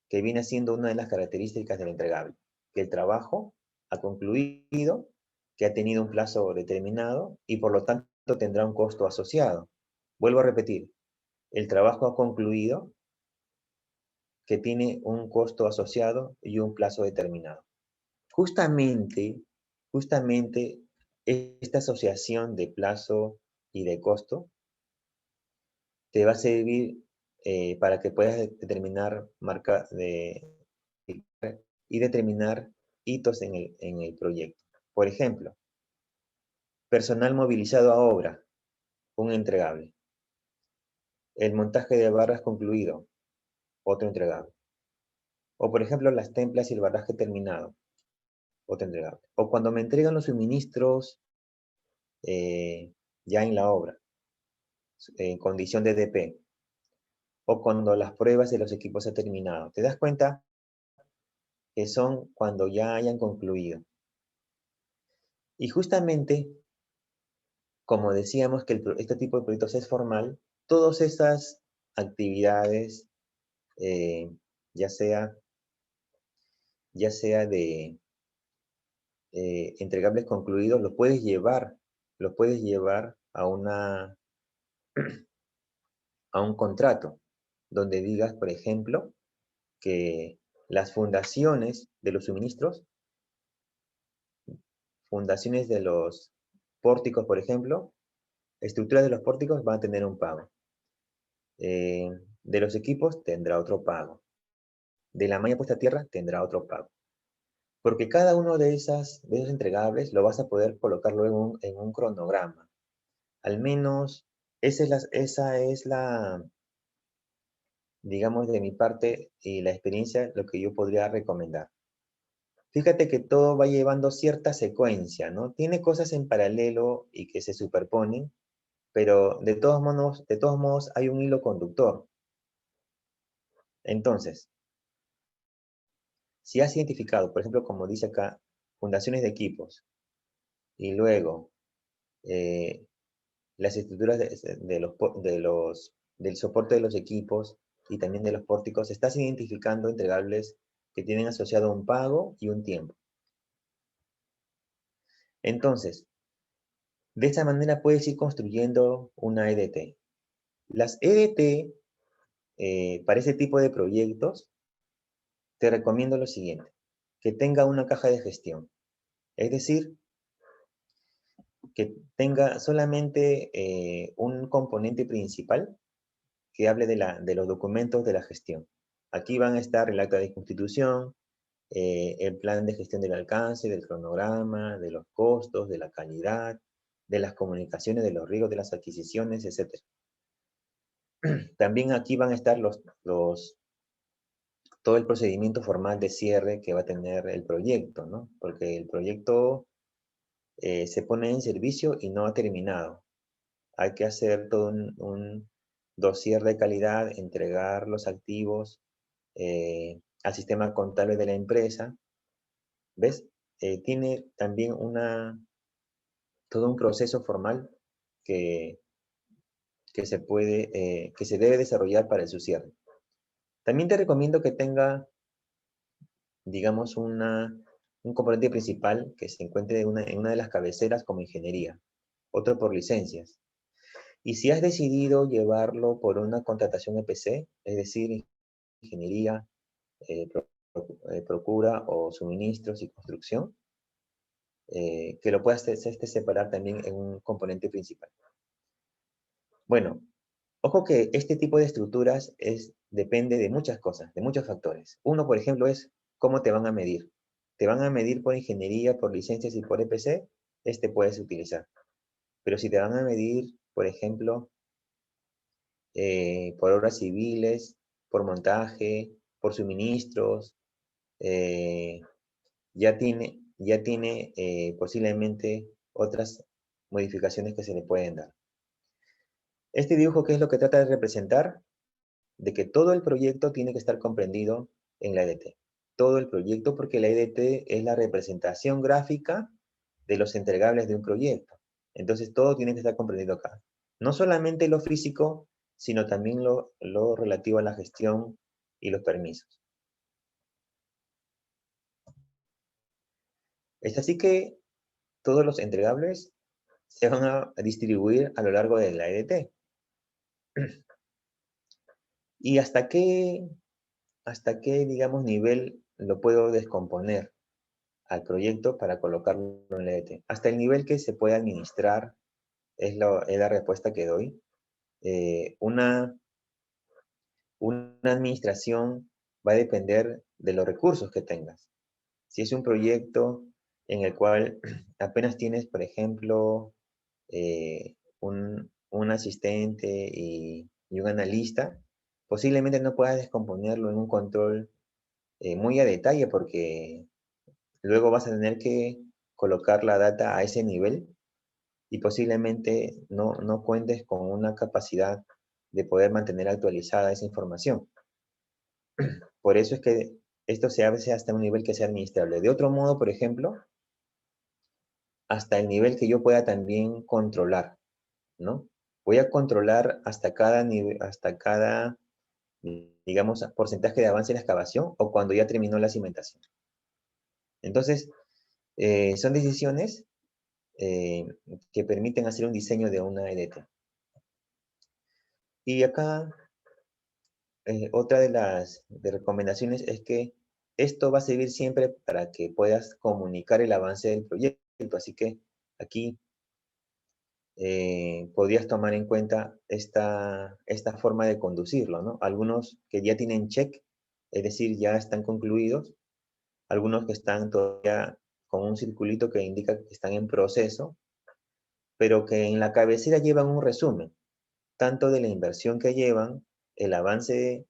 que viene siendo una de las características del entregable, que el trabajo ha concluido, que ha tenido un plazo determinado y por lo tanto tendrá un costo asociado. Vuelvo a repetir, el trabajo ha concluido, que tiene un costo asociado y un plazo determinado. Justamente esta asociación de plazo y de costo te va a servir para que puedas determinar y determinar hitos en el proyecto. Por ejemplo, personal movilizado a obra, un entregable. El montaje de barras concluido, otro entregable. O por ejemplo, las templas y el barraje terminado, otro entregable. O cuando me entregan los suministros ya en la obra, en condición de DP, o cuando las pruebas de los equipos han terminado. ¿Te das cuenta que son cuando ya hayan concluido? Y justamente, como decíamos que este tipo de proyectos es formal, todas estas actividades, ya sea de entregables concluidos, los puedes llevar a un contrato, donde digas, por ejemplo, que las fundaciones de los suministros, fundaciones de los pórticos, por ejemplo, estructuras de los pórticos van a tener un pago. De los equipos tendrá otro pago. De la malla puesta a tierra tendrá otro pago. Porque cada uno de esos entregables lo vas a poder colocar luego en un cronograma. Al menos esa es la, digamos, de mi parte y la experiencia, lo que yo podría recomendar. Fíjate que todo va llevando cierta secuencia, ¿no? Tiene cosas en paralelo y que se superponen, pero de todos modos hay un hilo conductor. Entonces, si has identificado, por ejemplo, como dice acá, fundaciones de equipos, y luego las estructuras del soporte de los equipos y también de los pórticos, estás identificando entregables que tienen asociado un pago y un tiempo. Entonces, de esa manera puedes ir construyendo una EDT. Las EDT, para ese tipo de proyectos, te recomiendo lo siguiente, que tenga una caja de gestión. Es decir, que tenga solamente un componente principal que hable de los documentos de la gestión. Aquí van a estar el acta de constitución, el plan de gestión del alcance, del cronograma, de los costos, de la calidad, de las comunicaciones, de los riesgos de las adquisiciones, etc. También aquí van a estar todo el procedimiento formal de cierre que va a tener el proyecto, ¿no? Porque el proyecto se pone en servicio y no ha terminado. Hay que hacer todo un dossier de calidad, entregar los activos al sistema contable de la empresa. ¿Ves? Tiene también todo un proceso formal que que se debe desarrollar para su cierre. También te recomiendo que tenga, digamos, un componente principal que se encuentre en una de las cabeceras como ingeniería, otro por licencias. Y si has decidido llevarlo por una contratación EPC, es decir, ingeniería, procura o suministros y construcción, que lo puedas separar también en un componente principal. Bueno, ojo que este tipo de estructuras depende de muchas cosas, de muchos factores. Uno, por ejemplo, es cómo te van a medir. Te van a medir por ingeniería, por licencias y por EPC, puedes utilizar. Pero si te van a medir, por ejemplo, por obras civiles, por montaje, por suministros, ya tiene posiblemente otras modificaciones que se le pueden dar. Este dibujo, ¿qué es lo que trata de representar? De que todo el proyecto tiene que estar comprendido en la EDT. Todo el proyecto, porque la EDT es la representación gráfica de los entregables de un proyecto. Entonces todo tiene que estar comprendido acá. No solamente lo físico, sino también lo relativo a la gestión y los permisos. Es así que todos los entregables se van a distribuir a lo largo de la EDT. ¿Y hasta qué, digamos, nivel lo puedo descomponer al proyecto para colocarlo en la EDT? Hasta el nivel que se puede administrar, es la respuesta que doy. Una administración va a depender de los recursos que tengas. Si es un proyecto en el cual apenas tienes, por ejemplo, un asistente y un analista, posiblemente no puedas descomponerlo en un control muy a detalle porque luego vas a tener que colocar la data a ese nivel y posiblemente no cuentes con una capacidad de poder mantener actualizada esa información. Por eso es que esto se hace hasta un nivel que sea administrable. De otro modo, por ejemplo, hasta el nivel que yo pueda también controlar, ¿no? Voy a controlar hasta cada nivel, digamos, porcentaje de avance en la excavación o cuando ya terminó la cimentación. Entonces, son decisiones que permiten hacer un diseño de una EDT. Y acá, otra de las recomendaciones es que esto va a servir siempre para que puedas comunicar el avance del proyecto. Así que aquí podrías tomar en cuenta esta forma de conducirlo, ¿no? Algunos que ya tienen check, es decir, ya están concluidos. Algunos que están todavía con un circulito que indica que están en proceso, pero que en la cabecera llevan un resumen, tanto de la inversión que llevan, el avance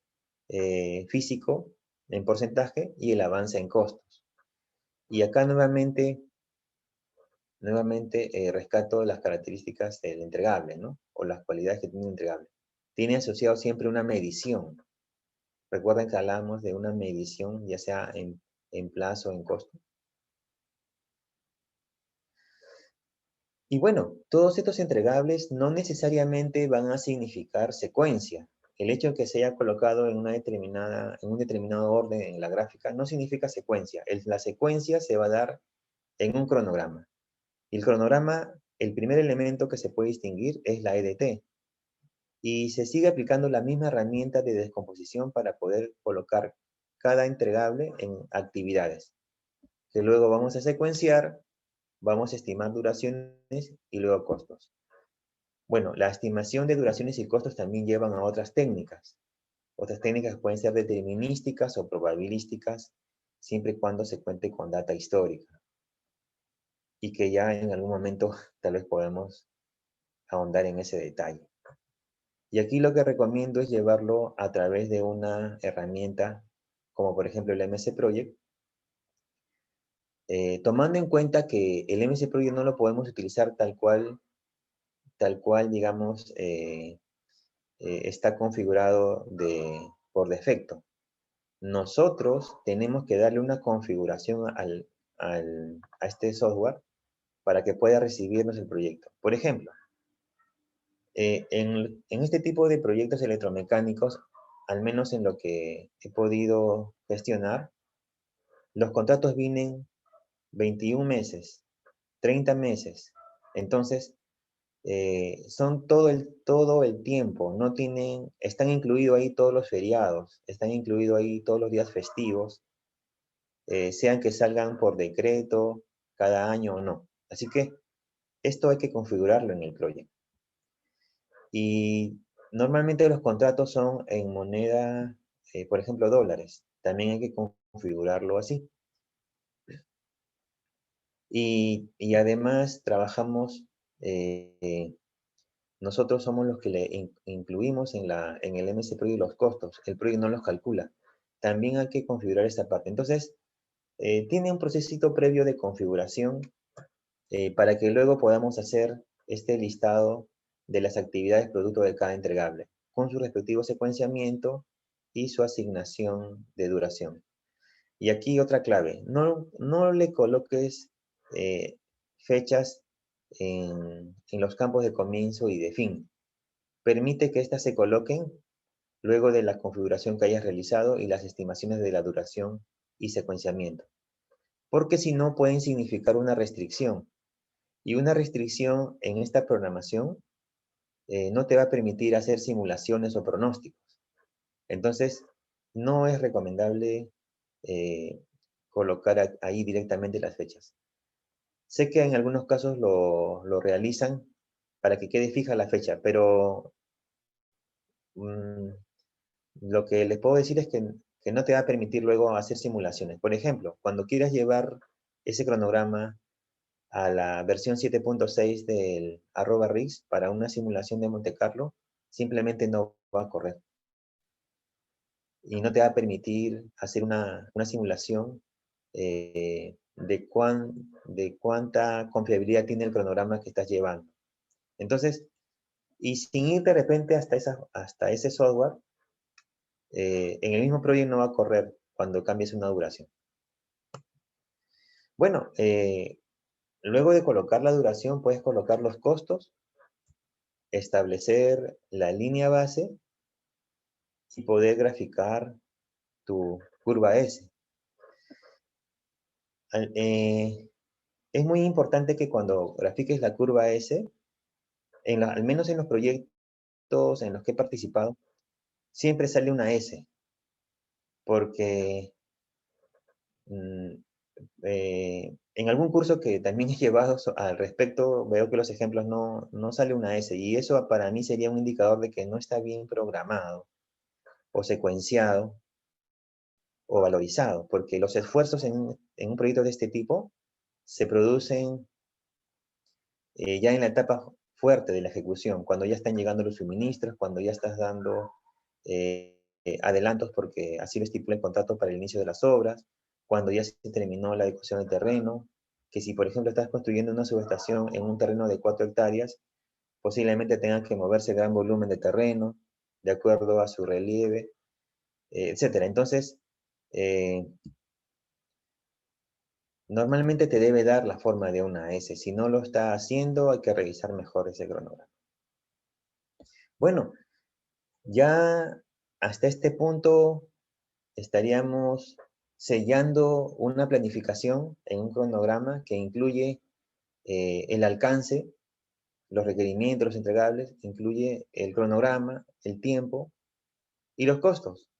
físico en porcentaje y el avance en costos. Y acá nuevamente rescato las características del entregable, ¿no? O las cualidades que tiene el entregable. Tiene asociado siempre una medición. Recuerden que hablamos de una medición, ya sea en plazo o en costo. Y bueno, todos estos entregables no necesariamente van a significar secuencia. El hecho de que se haya colocado en un determinado orden en la gráfica no significa secuencia. La secuencia se va a dar en un cronograma. Y el cronograma, el primer elemento que se puede distinguir es la EDT. Y se sigue aplicando la misma herramienta de descomposición para poder colocar cada entregable en actividades, que luego vamos a secuenciar, vamos a estimar duraciones y luego costos. Bueno, la estimación de duraciones y costos también llevan a otras técnicas. Otras técnicas pueden ser determinísticas o probabilísticas, siempre y cuando se cuente con data histórica. Y que ya en algún momento tal vez podemos ahondar en ese detalle. Y aquí lo que recomiendo es llevarlo a través de una herramienta como por ejemplo el MS Project, tomando en cuenta que el MS Project no lo podemos utilizar tal cual, digamos, está configurado por defecto. Nosotros tenemos que darle una configuración a este software para que pueda recibirnos el proyecto. Por ejemplo, en este tipo de proyectos electromecánicos, al menos en lo que he podido gestionar, los contratos vienen 21 meses, 30 meses. Entonces, son todo el tiempo, no tienen, están incluidos ahí todos los feriados, están incluidos ahí todos los días festivos, sean que salgan por decreto cada año o no. Así que esto hay que configurarlo en el proyecto. Y normalmente los contratos son en moneda, por ejemplo, dólares. También hay que configurarlo así. Y además trabajamos, nosotros somos los que le incluimos en el MS Project los costos. El proyecto no los calcula. También hay que configurar esta parte. Entonces, tiene un procesito previo de configuración para que luego podamos hacer este listado de las actividades producto de cada entregable, con su respectivo secuenciamiento y su asignación de duración. Y aquí otra clave, no le coloques fechas en los campos de comienzo y de fin. Permite que éstas se coloquen luego de la configuración que hayas realizado y las estimaciones de la duración y secuenciamiento. Porque si no, pueden significar una restricción. Y una restricción en esta programación no te va a permitir hacer simulaciones o pronósticos. Entonces, no es recomendable colocar ahí directamente las fechas. Sé que en algunos casos lo realizan para que quede fija la fecha, pero lo que les puedo decir es que no te va a permitir luego hacer simulaciones. Por ejemplo, cuando quieras llevar ese cronograma a la versión 7.6 del @RIX para una simulación de Monte Carlo, simplemente no va a correr. Y no te va a permitir hacer una simulación de cuánta confiabilidad tiene el cronograma que estás llevando. Entonces, y sin ir de repente hasta ese software, en el mismo proyecto no va a correr cuando cambies una duración. Bueno, luego de colocar la duración, puedes colocar los costos, establecer la línea base y poder graficar tu curva S. Es muy importante que cuando grafiques la curva S, al menos en los proyectos en los que he participado, siempre sale una S, porque en algún curso que también he llevado al respecto, veo que los ejemplos no sale una S, y eso para mí sería un indicador de que no está bien programado, o secuenciado, o valorizado, porque los esfuerzos en un proyecto de este tipo se producen ya en la etapa fuerte de la ejecución, cuando ya están llegando los suministros, cuando ya estás dando adelantos porque así lo estipula el contrato para el inicio de las obras, cuando ya se terminó la adecuación del terreno, que si por ejemplo estás construyendo una subestación en un terreno de 4 hectáreas, posiblemente tengan que moverse gran volumen de terreno, de acuerdo a su relieve, etc. Entonces, normalmente te debe dar la forma de una S. Si no lo está haciendo, hay que revisar mejor ese cronograma. Bueno, ya hasta este punto estaríamos sellando una planificación en un cronograma que incluye el alcance, los requerimientos, los entregables, incluye el cronograma, el tiempo y los costos.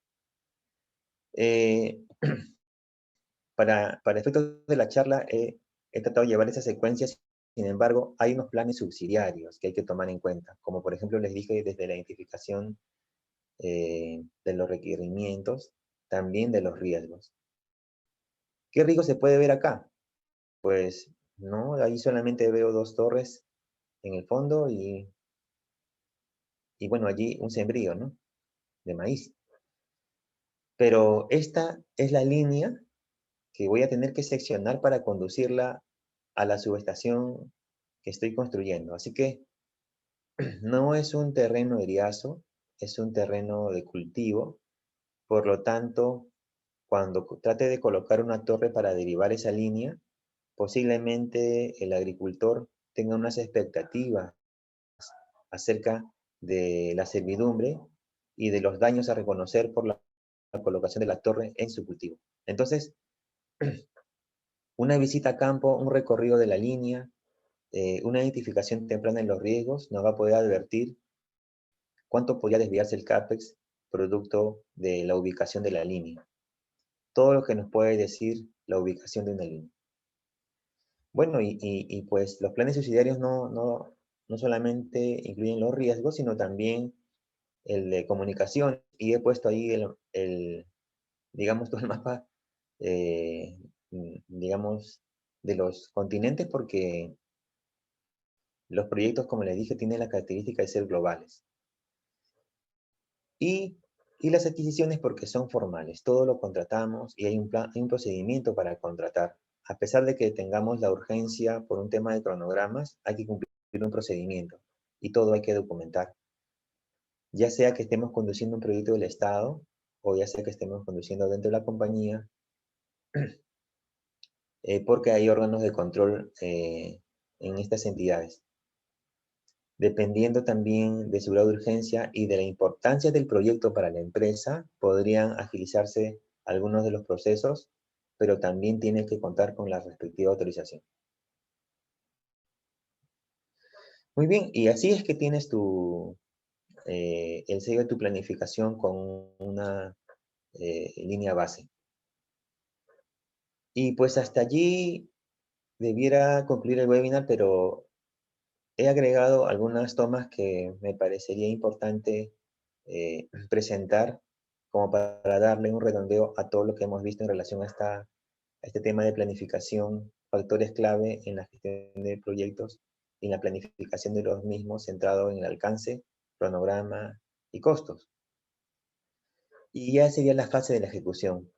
Para efectos de la charla he tratado de llevar esas secuencias, sin embargo, hay unos planes subsidiarios que hay que tomar en cuenta, como por ejemplo les dije desde la identificación de los requerimientos, también de los riesgos. ¿Qué riesgo se puede ver acá? Pues no, ahí solamente veo 2 torres en el fondo y bueno, allí un sembrío, ¿no? De maíz. Pero esta es la línea que voy a tener que seccionar para conducirla a la subestación que estoy construyendo. Así que no es un terreno eriazo, es un terreno de cultivo. Por lo tanto, cuando trate de colocar una torre para derivar esa línea, posiblemente el agricultor tenga unas expectativas acerca de la servidumbre y de los daños a reconocer por la colocación de la torre en su cultivo. Entonces, una visita a campo, un recorrido de la línea, una identificación temprana en los riesgos nos va a poder advertir cuánto podría desviarse el CAPEX producto de la ubicación de la línea. Todo lo que nos puede decir la ubicación de una línea. Bueno, pues los planes subsidiarios no solamente incluyen los riesgos, sino también el de comunicación. Y he puesto ahí digamos, todo el mapa, digamos, de los continentes, porque los proyectos, como les dije, tienen la característica de ser globales. Y las adquisiciones porque son formales, todo lo contratamos y hay un procedimiento para contratar. A pesar de que tengamos la urgencia por un tema de cronogramas, hay que cumplir un procedimiento y todo hay que documentar. Ya sea que estemos conduciendo un proyecto del Estado o ya sea que estemos conduciendo dentro de la compañía, porque hay órganos de control en estas entidades. Dependiendo también de su grado de urgencia y de la importancia del proyecto para la empresa, podrían agilizarse algunos de los procesos, pero también tiene que contar con la respectiva autorización. Muy bien, y así es que tienes el sello de tu planificación con una línea base. Y pues hasta allí debiera concluir el webinar, pero he agregado algunas tomas que me parecería importante presentar como para darle un redondeo a todo lo que hemos visto en relación a este tema de planificación, factores clave en la gestión de proyectos y en la planificación de los mismos centrado en el alcance, cronograma y costos. Y ya sería la fase de la ejecución.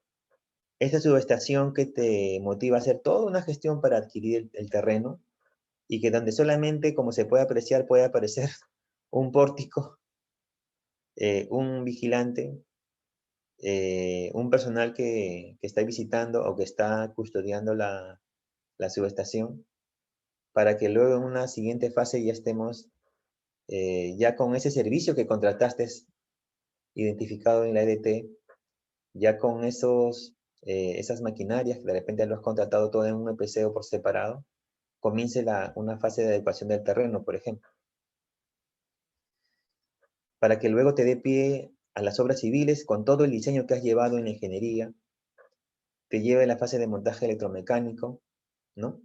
Esta subestación que te motiva a hacer toda una gestión para adquirir el terreno y que donde solamente, como se puede apreciar, puede aparecer un pórtico, un vigilante, un personal que está visitando o que está custodiando la subestación, para que luego en una siguiente fase ya estemos ya con ese servicio que contrataste identificado en la EDT, ya con esas maquinarias que de repente lo has contratado todo en un EPC o por separado, comience una fase de adecuación del terreno, por ejemplo, para que luego te dé pie a las obras civiles con todo el diseño que has llevado en la ingeniería, te lleve a la fase de montaje electromecánico, ¿no?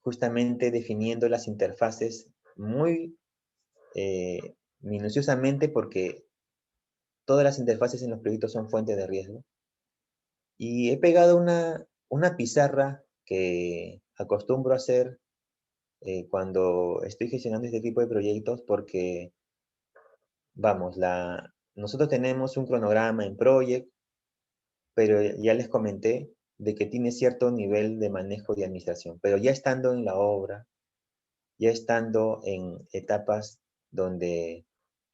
Justamente definiendo las interfaces muy minuciosamente, porque todas las interfaces en los proyectos son fuente de riesgo. Y he pegado una pizarra que acostumbro a hacer cuando estoy gestionando este tipo de proyectos, porque, vamos, nosotros tenemos un cronograma en Project, pero ya les comenté de que tiene cierto nivel de manejo y administración. Pero ya estando en la obra, ya estando en etapas donde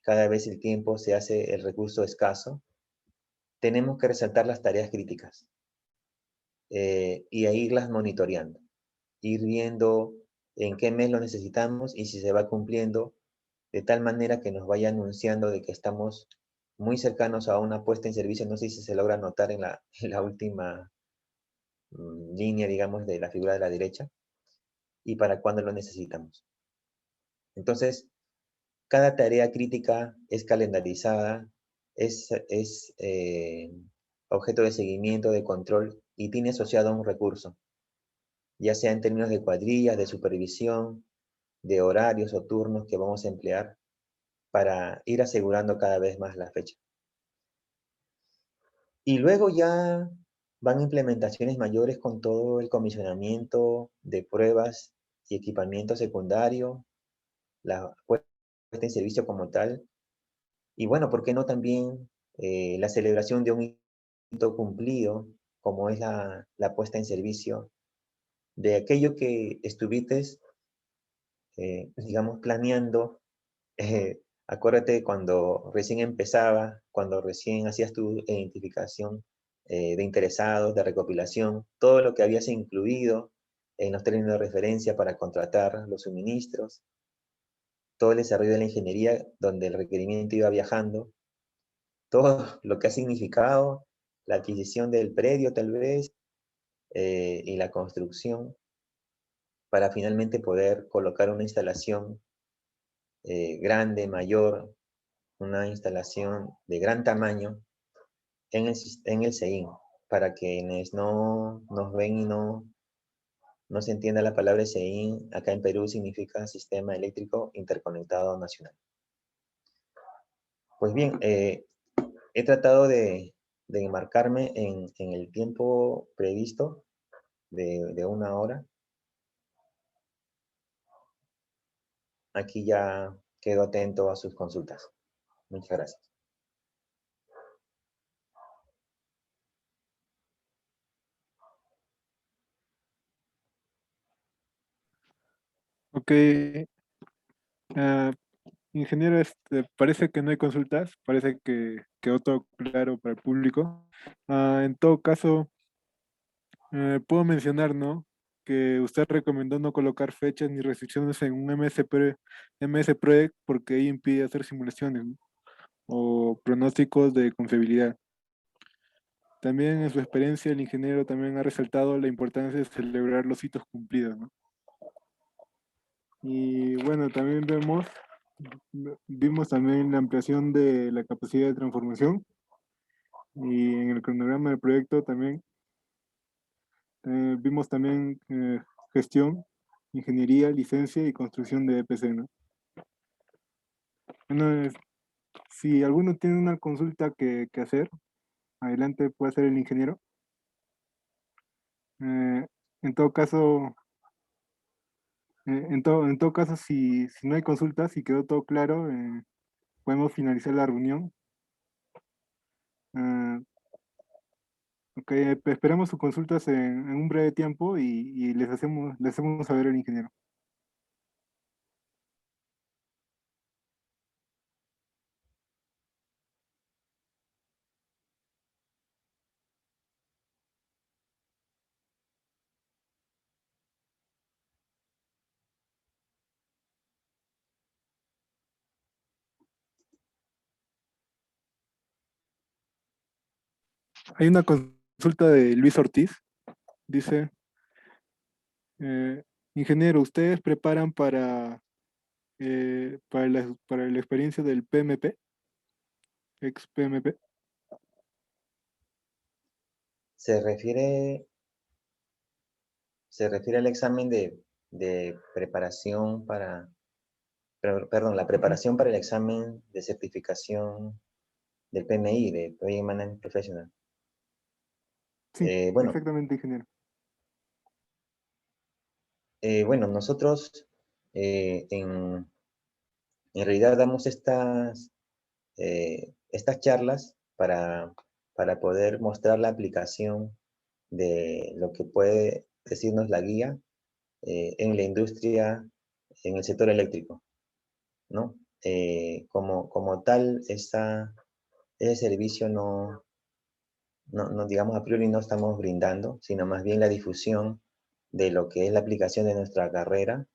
cada vez el tiempo se hace el recurso escaso, tenemos que resaltar las tareas críticas y a irlas monitoreando, ir viendo en qué mes lo necesitamos y si se va cumpliendo, de tal manera que nos vaya anunciando de que estamos muy cercanos a una puesta en servicio. No sé si se logra notar en la última línea, digamos, de la figura de la derecha, y para cuándo lo necesitamos. Entonces, cada tarea crítica es calendarizada, es objeto de seguimiento, de control, y tiene asociado un recurso, ya sea en términos de cuadrillas, de supervisión, de horarios o turnos que vamos a emplear para ir asegurando cada vez más la fecha. Y luego ya van implementaciones mayores con todo el comisionamiento de pruebas y equipamiento secundario, la puesta en servicio como tal, Y bueno, ¿por qué no también la celebración de un hito cumplido, como es la puesta en servicio de aquello que estuviste, digamos, planeando? Acuérdate cuando recién empezaba, cuando recién hacías tu identificación de interesados, de recopilación, todo lo que habías incluido en los términos de referencia para contratar los suministros, todo el desarrollo de la ingeniería donde el requerimiento iba viajando, todo lo que ha significado la adquisición del predio tal vez, y la construcción para finalmente poder colocar una instalación grande, mayor, una instalación de gran tamaño en el CEIN. Para quienes no nos ven y no se entienda la palabra CEIN, acá en Perú significa Sistema Eléctrico Interconectado Nacional. Pues bien, he tratado de enmarcarme en el tiempo previsto de 1 hora. Aquí ya quedo atento a sus consultas. Muchas gracias. Ok, ah, ingeniero, parece que no hay consultas, parece que quedó todo claro para el público. En todo caso, puedo mencionar, ¿no? Que usted recomendó no colocar fechas ni restricciones en un MS Project porque ahí impide hacer simulaciones, ¿no? O pronósticos de confiabilidad. También en su experiencia el ingeniero también ha resaltado la importancia de celebrar los hitos cumplidos, ¿no? Y bueno, también vimos también la ampliación de la capacidad de transformación y en el cronograma del proyecto también vimos también gestión, ingeniería, licencia y construcción de EPC, ¿no? Bueno, si alguno tiene una consulta que hacer, adelante puede hacer el ingeniero. Eh, en todo caso, en todo caso, si no hay consultas, si quedó todo claro, podemos finalizar la reunión. Eh, ok, esperamos sus consultas en un breve tiempo y les hacemos saber al ingeniero. Hay una consulta de Luis Ortiz. Dice, eh, ingeniero, ¿ustedes preparan para la experiencia del PMP, ex PMP? Se refiere, se refiere al examen de preparación perdón, la Ujú. preparación para el examen de certificación del PMI, de Project Management Professional. Sí, Bueno, exactamente, ingeniero. bueno, nosotros en realidad damos estas charlas para poder mostrar la aplicación de lo que puede decirnos la guía en la industria, en el sector eléctrico, ¿no? Como tal, ese servicio no, digamos, a priori no estamos brindando, sino más bien la difusión de lo que es la aplicación de nuestra carrera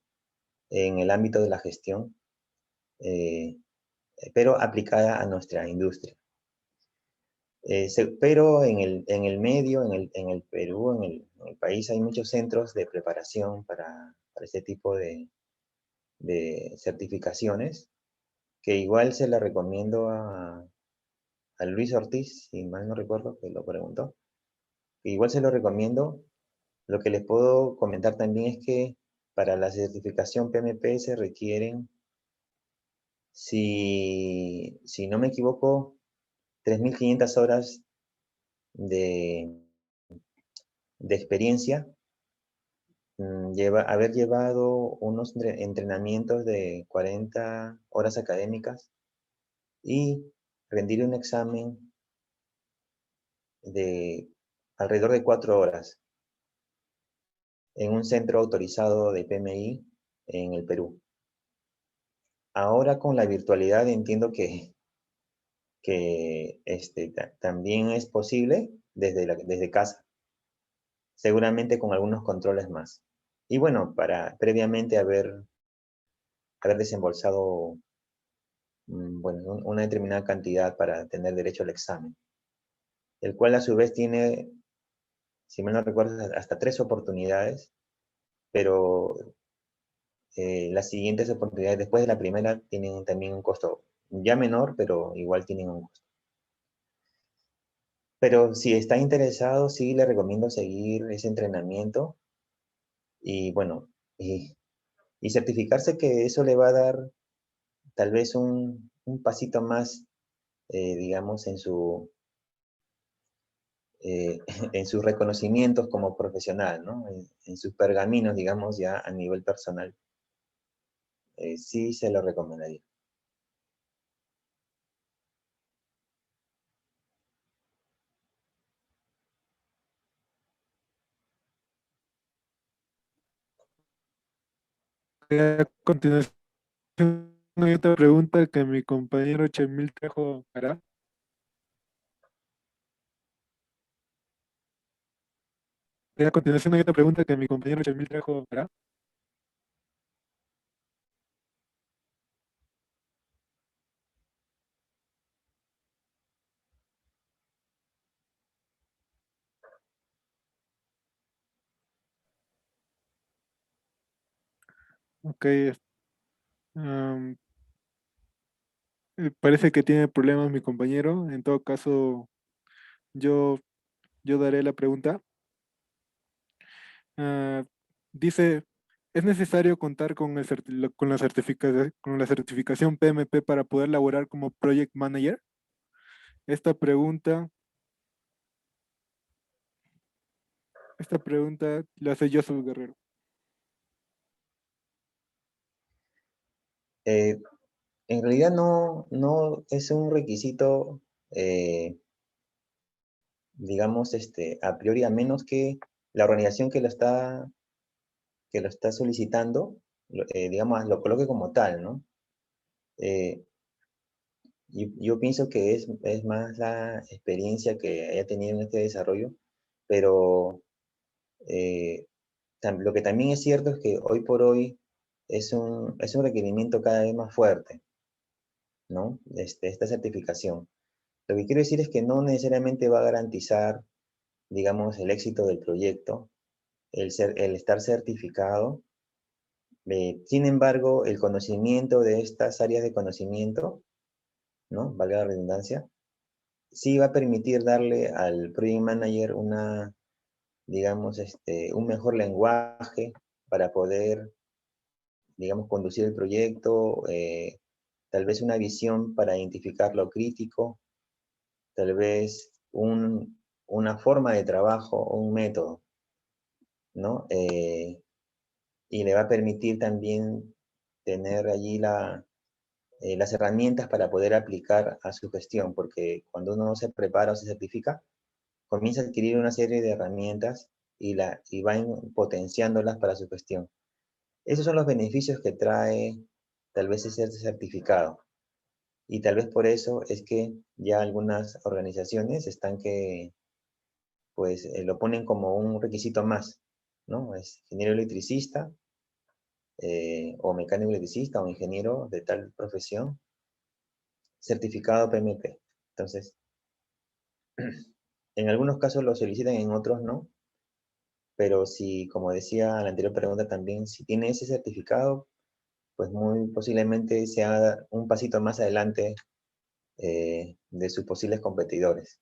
en el ámbito de la gestión, eh, pero aplicada a nuestra industria. Pero en el medio, en el Perú, en el país, hay muchos centros de preparación para este tipo de certificaciones, que igual se la recomiendo a Luis Ortiz, si mal no recuerdo, que lo preguntó. Igual se lo recomiendo. Lo que les puedo comentar también es que para la certificación PMP se requieren, si no me equivoco, 3.500 horas de, de experiencia, haber llevado unos entrenamientos de 40 horas académicas y rendir un examen de alrededor de 4 horas en un centro autorizado de PMI en el Perú. Ahora con la virtualidad entiendo que también es posible desde casa, seguramente con algunos controles más. Y bueno, para previamente haber desembolsado bueno, una determinada cantidad para tener derecho al examen, el cual a su vez tiene, si mal no recuerdo, hasta 3 oportunidades, pero las siguientes oportunidades después de la primera tienen también un costo ya menor, pero igual tienen un costo. Pero si está interesado, sí le recomiendo seguir ese entrenamiento y bueno, y certificarse, que eso le va a dar tal vez un pasito más, digamos, en sus reconocimientos como profesional, ¿no? En sus pergaminos, digamos, ya a nivel personal. Sí se lo recomendaría. A continuación, hay otra pregunta que mi compañero Chemil Trejo hará. A continuación hay otra pregunta que mi compañero Chemil Trejo hará. Ok, am, parece que tiene problemas mi compañero. En todo caso, yo, yo daré la pregunta. Ah, dice, ¿es necesario contar con, con la certificación PMP para poder laborar como Project Manager? Esta pregunta, esta pregunta la hace Joseph Guerrero. Eh, en realidad no es un requisito, eh, digamos, a priori, a menos que la organización que lo está solicitando, digamos, lo coloque como tal, ¿no? Eh, yo pienso que es más la experiencia que haya tenido en este desarrollo, pero eh, lo que también es cierto es que hoy por hoy es un requerimiento cada vez más fuerte, ¿no? Esta certificación. Lo que quiero decir es que no necesariamente va a garantizar, digamos, el éxito del proyecto, el estar certificado. Sin embargo, el conocimiento de estas áreas de conocimiento, ¿no? Valga la redundancia, sí va a permitir darle al Project Manager digamos, un mejor lenguaje para poder, digamos, conducir el proyecto, tal vez una visión para identificar lo crítico, tal vez una forma de trabajo o un método, ¿no? Y le va a permitir también tener allí las herramientas para poder aplicar a su gestión, porque cuando uno se prepara o se certifica, comienza a adquirir una serie de herramientas y va potenciándolas para su gestión. Esos son los beneficios que trae tal vez ese certificado. Y tal vez por eso es que ya algunas organizaciones están que pues lo ponen como un requisito más, ¿no? Es ingeniero electricista, o mecánico electricista, o ingeniero de tal profesión, certificado PMP. Entonces, en algunos casos lo solicitan, en otros no, pero si, como decía la anterior pregunta también, si tiene ese certificado, pues muy posiblemente sea un pasito más adelante de sus posibles competidores.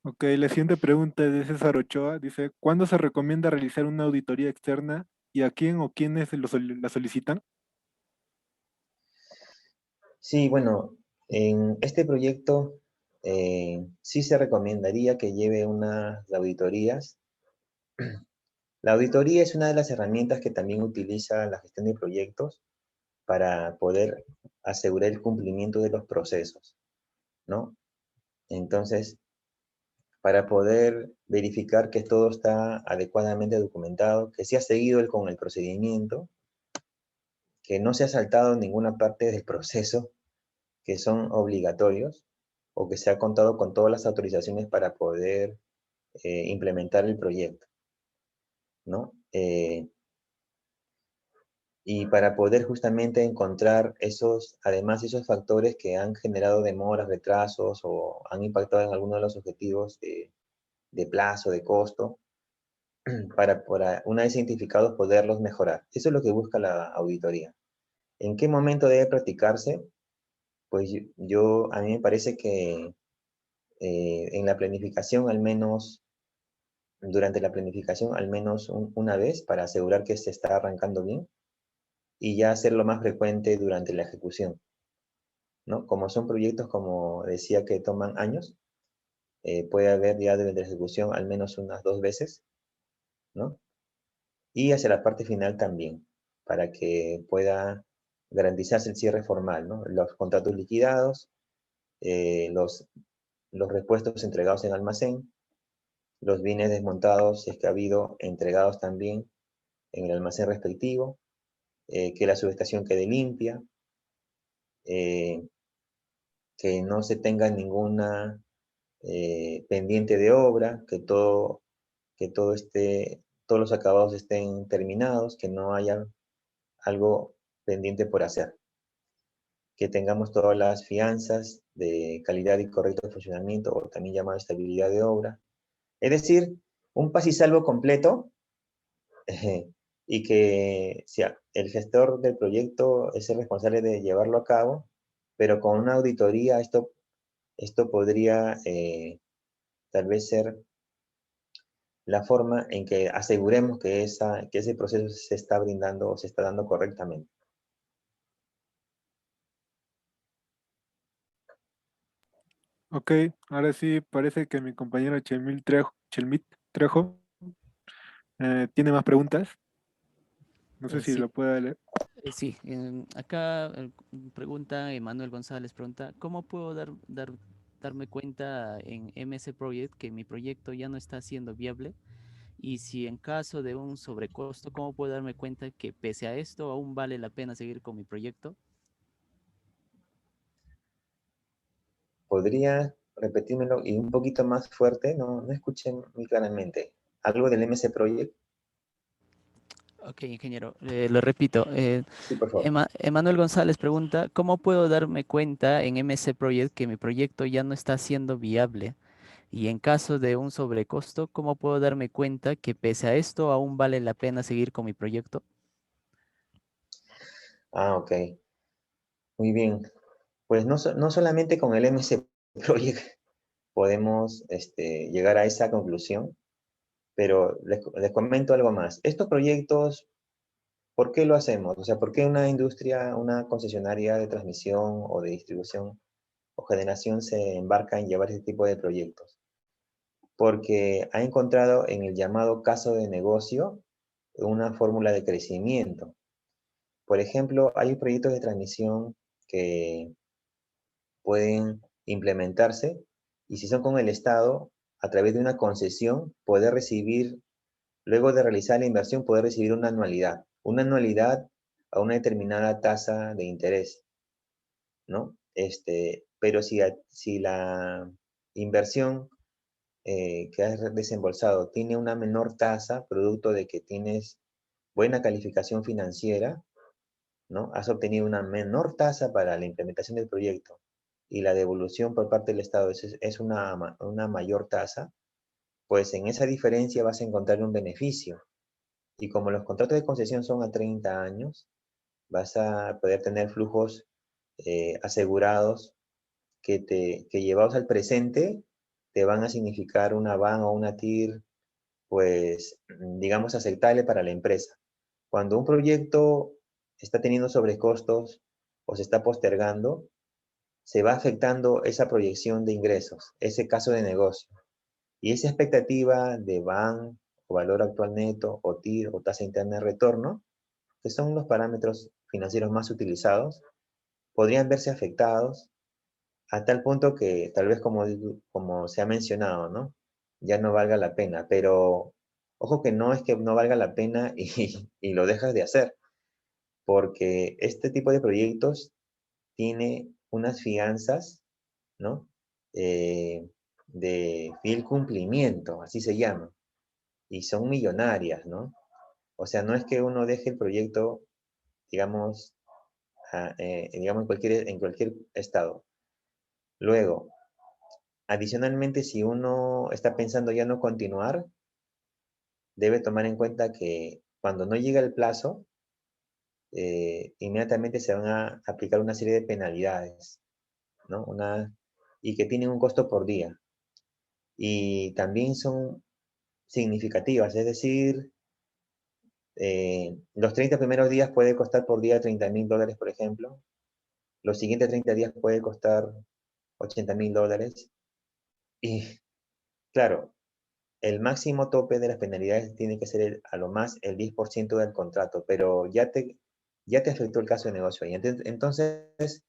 Ok, la siguiente pregunta es de César Ochoa. Dice, ¿cuándo se recomienda realizar una auditoría externa y a quién o quiénes la solicitan? Sí, bueno, en este proyecto sí se recomendaría que lleve unas auditorías. La auditoría es una de las herramientas que también utiliza la gestión de proyectos para poder asegurar el cumplimiento de los procesos, ¿no? Entonces, para poder verificar que todo está adecuadamente documentado, que se ha seguido con el procedimiento, que no se ha saltado ninguna parte del proceso, que son obligatorios, o que se ha contado con todas las autorizaciones para poder implementar el proyecto, ¿no? Y para poder justamente encontrar además esos factores que han generado demoras, retrasos o han impactado en algunos de los objetivos de plazo, de costo, para una vez identificados poderlos mejorar. Eso es lo que busca la auditoría. ¿En qué momento debe practicarse? Pues a mí me parece que en la planificación al menos, durante la planificación al menos una vez para asegurar que se está arrancando bien y ya hacerlo más frecuente durante la ejecución, ¿no? Como son proyectos, como decía, que toman años, puede haber ya durante la ejecución al menos unas 2 veces, ¿no? Y hacia la parte final también, para que pueda garantizarse el cierre formal, ¿no? Los contratos liquidados, los repuestos entregados en almacén, los bienes desmontados, si es que ha habido, entregados también en el almacén respectivo, que la subestación quede limpia, eh, que no se tenga ninguna pendiente de obra, todos los acabados estén terminados, que no haya algo pendiente por hacer, que tengamos todas las fianzas de calidad y correcto funcionamiento, o también llamada estabilidad de obra. Es decir, un paz y salvo completo, y que el gestor del proyecto es el responsable de llevarlo a cabo, pero con una auditoría esto podría tal vez ser la forma en que aseguremos que ese proceso se está brindando o se está dando correctamente. Ok, ahora sí parece que mi compañero Chelmit Trejo tiene más preguntas. No sé si Sí, lo puede leer. sí. Acá pregunta Emanuel González, pregunta, ¿cómo puedo darme cuenta en MS Project que mi proyecto ya no está siendo viable? Y si en caso de un sobrecosto, ¿cómo puedo darme cuenta que pese a esto aún vale la pena seguir con mi proyecto? ¿Podría repetírmelo y un poquito más fuerte? No escuché muy claramente. ¿Algo del MC Project? Ok, ingeniero, lo repito. Sí, por favor. Emanuel González pregunta, ¿cómo puedo darme cuenta en MS Project que mi proyecto ya no está siendo viable? Y en caso de un sobrecosto, ¿cómo puedo darme cuenta que pese a esto aún vale la pena seguir con mi proyecto? Ah, ok. Muy bien. Pues no solamente con el MC Project podemos llegar a esa conclusión, pero les comento algo más. Estos proyectos, ¿por qué lo hacemos? O sea, ¿por qué una industria, una concesionaria de transmisión o de distribución o generación se embarca en llevar ese tipo de proyectos? Porque ha encontrado en el llamado caso de negocio una fórmula de crecimiento. Por ejemplo, hay proyectos de transmisión que pueden implementarse y si son con el Estado, a través de una concesión, poder recibir, luego de realizar la inversión, poder recibir una anualidad a una determinada tasa de interés, ¿no? Pero si la inversión que has desembolsado tiene una menor tasa, producto de que tienes buena calificación financiera, ¿no? Has obtenido una menor tasa para la implementación del proyecto y la devolución por parte del Estado es una mayor tasa, pues en esa diferencia vas a encontrar un beneficio. Y como los contratos de concesión son a 30 años, vas a poder tener flujos asegurados que llevados al presente te van a significar una VAN o una TIR, pues digamos aceptable para la empresa. Cuando un proyecto está teniendo sobrecostos o se está postergando, se va afectando esa proyección de ingresos, ese caso de negocio. Y esa expectativa de VAN, o valor actual neto, o TIR, o tasa interna de retorno, que son los parámetros financieros más utilizados, podrían verse afectados a tal punto que tal vez como se ha mencionado, ¿no? Ya no valga la pena, pero ojo que no es que no valga la pena y lo dejas de hacer, porque este tipo de proyectos tiene unas fianzas, ¿no? De fiel cumplimiento, así se llama, y son millonarias, ¿no? O sea, no es que uno deje el proyecto, digamos, digamos en cualquier estado. Luego, adicionalmente, si uno está pensando ya no continuar, debe tomar en cuenta que cuando no llega el plazo, inmediatamente se van a aplicar una serie de penalidades, ¿no? Y que tienen un costo por día. Y también son significativas, es decir, los 30 primeros días puede costar por día $30.000, por ejemplo. Los siguientes 30 días puede costar $80.000. Y claro, el máximo tope de las penalidades tiene que ser a lo más el 10% del contrato, pero ya te afectó el caso de negocio ahí. Entonces,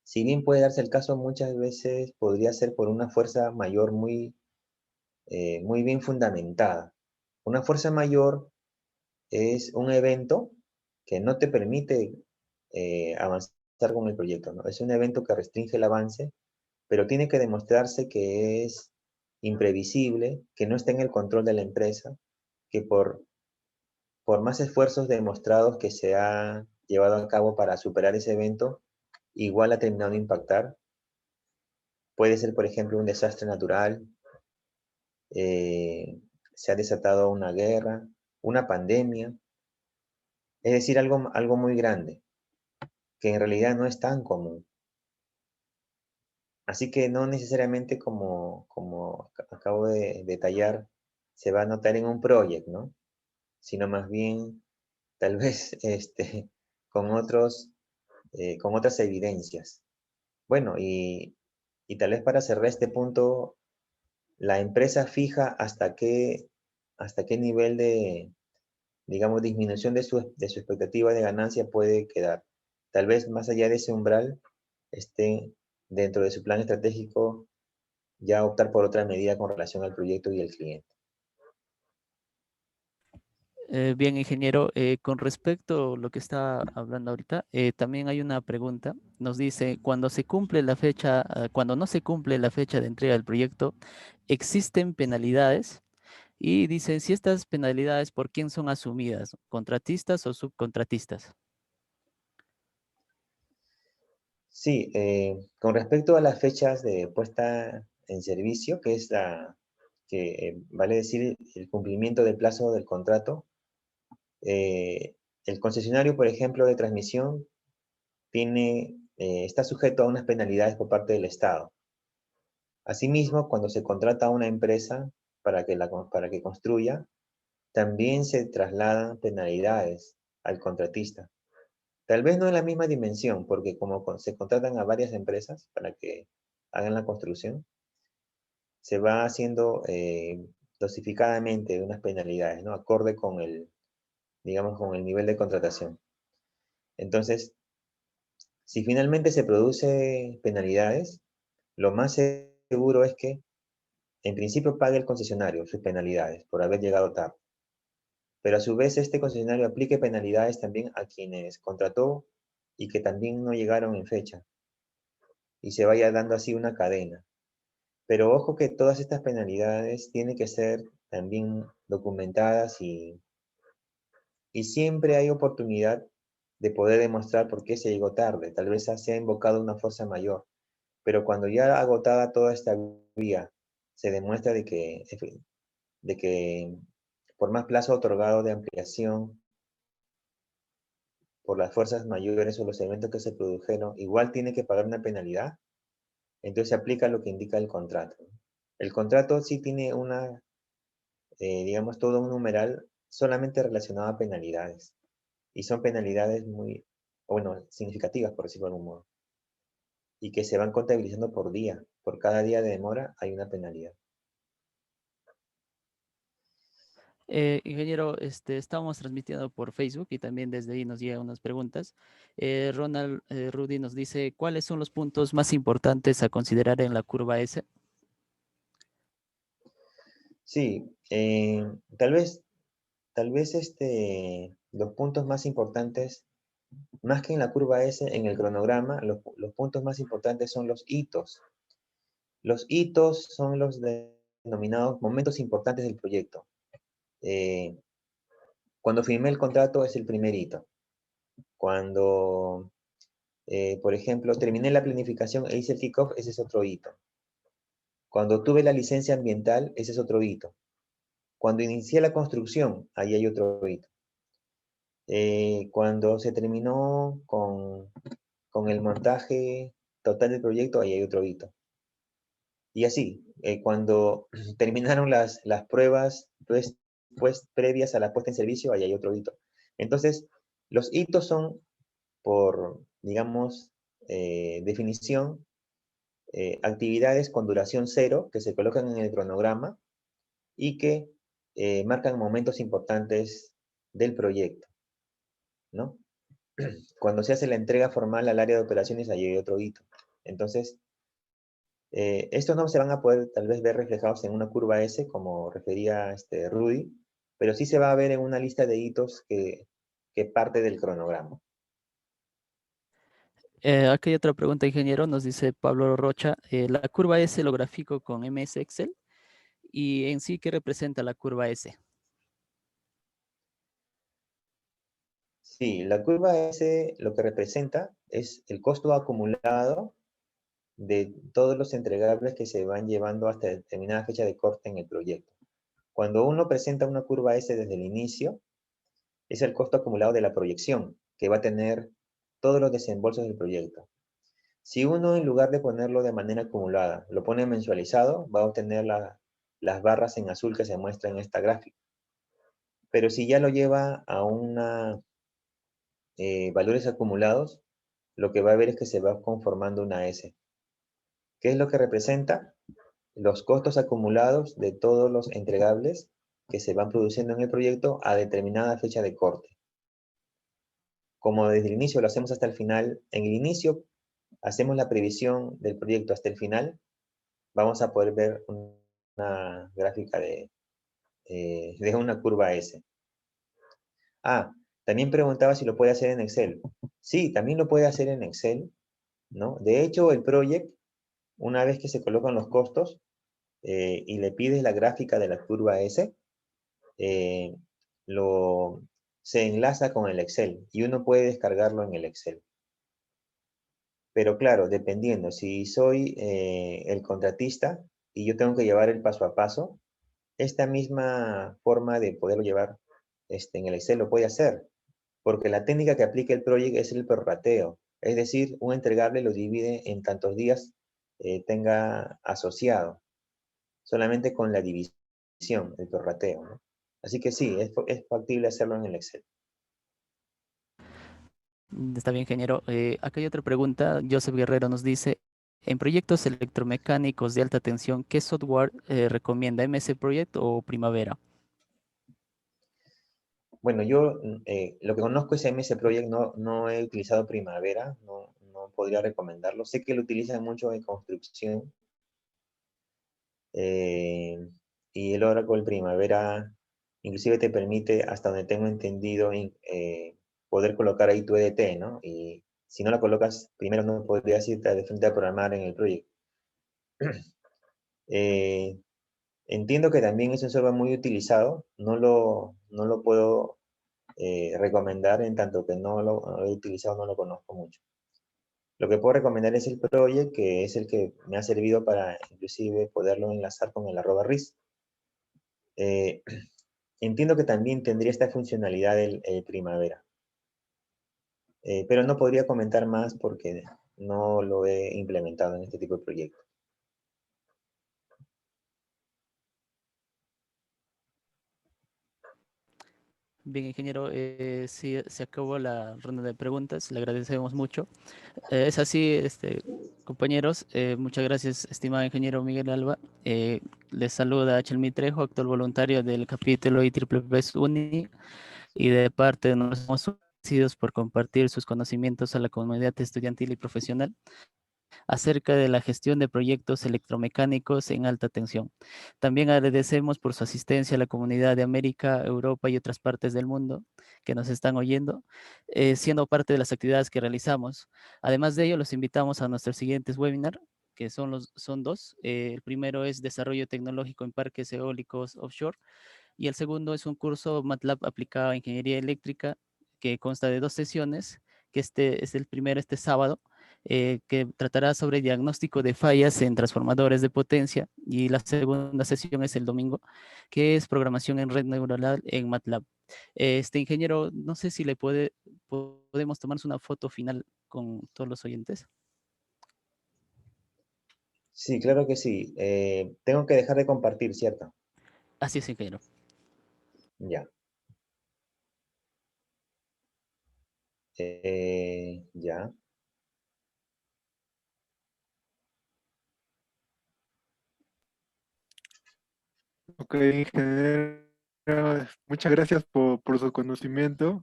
si bien puede darse el caso, muchas veces podría ser por una fuerza mayor muy bien fundamentada. Una fuerza mayor es un evento que no te permite avanzar con el proyecto, ¿no? Es un evento que restringe el avance, pero tiene que demostrarse que es imprevisible, que no está en el control de la empresa, que por más esfuerzos demostrados que se ha llevado a cabo para superar ese evento, igual ha terminado de impactar. Puede ser, por ejemplo, un desastre natural, se ha desatado una guerra, una pandemia, es decir, algo muy grande, que en realidad no es tan común. Así que no necesariamente como acabo de detallar, se va a notar en un proyecto, ¿no? Sino más bien, tal vez, con con otras evidencias. Bueno, y tal vez para cerrar este punto, la empresa fija hasta qué nivel de, digamos, disminución de su expectativa de ganancia puede quedar. Tal vez más allá de ese umbral, esté dentro de su plan estratégico ya optar por otra medida con relación al proyecto y el cliente. Bien, ingeniero, con respecto a lo que está hablando ahorita, también hay una pregunta. Nos dice, cuando se cumple la fecha, cuando no se cumple la fecha de entrega del proyecto, ¿existen penalidades? Y dicen, si estas penalidades, ¿por quién son asumidas? ¿Contratistas o subcontratistas? Sí, con respecto a las fechas de puesta en servicio, que es vale decir el cumplimiento del plazo del contrato, el concesionario, por ejemplo, de transmisión, está sujeto a unas penalidades por parte del Estado. Asimismo, cuando se contrata a una empresa para que construya, también se trasladan penalidades al contratista. Tal vez no en la misma dimensión, porque se contratan a varias empresas para que hagan la construcción, se va haciendo dosificadamente unas penalidades, ¿no? Acorde con digamos, con el nivel de contratación. Entonces, si finalmente se produce penalidades, lo más seguro es que en principio pague el concesionario sus penalidades por haber llegado tarde. Pero a su vez este concesionario aplique penalidades también a quienes contrató y que también no llegaron en fecha. Y se vaya dando así una cadena. Pero ojo que todas estas penalidades tienen que ser también documentadas y siempre hay oportunidad de poder demostrar por qué se llegó tarde. Tal vez se ha invocado una fuerza mayor. Pero cuando ya agotada toda esta vía, se demuestra de que por más plazo otorgado de ampliación, por las fuerzas mayores o los eventos que se produjeron, igual tiene que pagar una penalidad, entonces se aplica lo que indica el contrato. El contrato sí tiene digamos, todo un numeral solamente relacionado a penalidades. Y son penalidades muy, bueno, significativas, por decirlo de algún modo. y que se van contabilizando por día. Por cada día de demora hay una penalidad. Ingeniero, estamos transmitiendo por Facebook y también desde ahí nos llegan unas preguntas. Ronald Rudy nos dice, ¿cuáles son los puntos más importantes a considerar en la curva S? Sí, tal vez los puntos más importantes, más que en la curva S, en el cronograma, los puntos más importantes son los hitos. Los hitos son los denominados momentos importantes del proyecto. Cuando firmé el contrato es el primer hito. Cuando, por ejemplo, terminé la planificación e hice el kickoff, ese es otro hito. Cuando tuve la licencia ambiental, ese es otro hito. Cuando inicié la construcción, ahí hay otro hito. Cuando se terminó con el montaje total del proyecto, ahí hay otro hito. Y así, cuando terminaron las pruebas pues, previas a la puesta en servicio, ahí hay otro hito. Entonces, los hitos son, por, digamos, definición, actividades con duración cero que se colocan en el cronograma y que marcan momentos importantes del proyecto, ¿no? Cuando se hace la entrega formal al área de operaciones, ahí hay otro hito. Entonces, estos no se van a poder tal vez ver reflejados en una curva S, como refería Rudy, pero sí se va a ver en una lista de hitos que parte del cronograma. Aquí hay otra pregunta, ingeniero, nos dice Pablo Rocha, la curva S lo grafico con MS Excel y en sí, ¿qué representa la curva S? Sí, la curva S lo que representa es el costo acumulado de todos los entregables que se van llevando hasta determinada fecha de corte en el proyecto. Cuando uno presenta una curva S desde el inicio, es el costo acumulado de la proyección, que va a tener todos los desembolsos del proyecto. Si uno, en lugar de ponerlo de manera acumulada, lo pone mensualizado, va a obtener las barras en azul que se muestran en esta gráfica. Pero si ya lo lleva a valores acumulados, lo que va a ver es que se va conformando una S. ¿Qué es lo que representa? Los costos acumulados de todos los entregables que se van produciendo en el proyecto a determinada fecha de corte. Como desde el inicio lo hacemos hasta el final, en el inicio hacemos la previsión del proyecto hasta el final, vamos a poder ver una gráfica de una curva S. Ah, también preguntaba si lo puede hacer en Excel. Sí, también lo puede hacer en Excel, ¿no? De hecho, el project, una vez que se colocan los costos y le pides la gráfica de la curva S, eh, se enlaza con el Excel y uno puede descargarlo en el Excel. Pero claro, dependiendo, si soy el contratista y yo tengo que llevar el paso a paso, esta misma forma de poderlo llevar en el Excel lo puede hacer, porque la técnica que aplica el project es el prorrateo, es decir, un entregable lo divide en tantos días tenga asociado, solamente con la división, el prorrateo, ¿no? Así que sí, es factible hacerlo en el Excel. Está bien, ingeniero. Acá hay otra pregunta. Joseph Guerrero nos dice, en proyectos electromecánicos de alta tensión, ¿qué software recomienda? ¿MS Project o Primavera? Bueno, yo lo que conozco es MS Project, no he utilizado Primavera, no podría recomendarlo. Sé que lo utilizan mucho en construcción. Y el Oracle Primavera inclusive te permite, hasta donde tengo entendido, poder colocar ahí tu EDT, ¿no? Y si no la colocas, primero no podrías irte de frente a programar en el proyecto. Entiendo que también es un software muy utilizado, no lo puedo recomendar en tanto que no lo he utilizado, no lo conozco mucho. Lo que puedo recomendar es el Project, que es el que me ha servido para inclusive poderlo enlazar con el @RIS. Entiendo que también tendría esta funcionalidad el Primavera, pero no podría comentar más porque no lo he implementado en este tipo de proyectos. Bien, ingeniero, sí, se acabó la ronda de preguntas, le agradecemos mucho. Es así, compañeros, muchas gracias, estimado ingeniero Miguel Alba. Les saluda Chelmi Trejo, actual voluntario del capítulo IEEE UNI, y de parte de nosotros agradecidos por compartir sus conocimientos a la comunidad estudiantil y profesional acerca de la gestión de proyectos electromecánicos en alta tensión. También agradecemos por su asistencia a la comunidad de América, Europa y otras partes del mundo que nos están oyendo, siendo parte de las actividades que realizamos. Además de ello, los invitamos a nuestros siguientes webinars, que son dos. El primero es Desarrollo Tecnológico en Parques Eólicos Offshore, y el segundo es un curso MATLAB aplicado a Ingeniería Eléctrica, que consta de 2 sesiones, que este es el primero este sábado, que tratará sobre diagnóstico de fallas en transformadores de potencia, y la segunda sesión es el domingo, que es programación en red neuronal en MATLAB. Ingeniero, no sé si podemos tomarnos una foto final con todos los oyentes. Sí, claro que sí. Tengo que dejar de compartir, ¿cierto? Así es, ingeniero. Ya. Ya. Ok, ingeniero, muchas gracias por su conocimiento,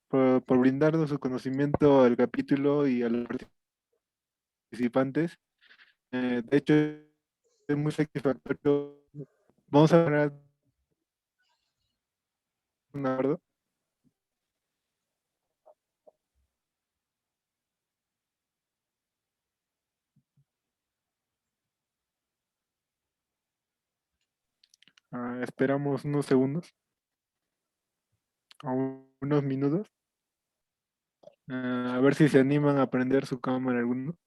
por brindarnos su conocimiento al capítulo y a los participantes. De hecho, es muy satisfactorio. Vamos a ver un acuerdo. Esperamos unos segundos, o unos minutos, a ver si se animan a prender su cámara alguno.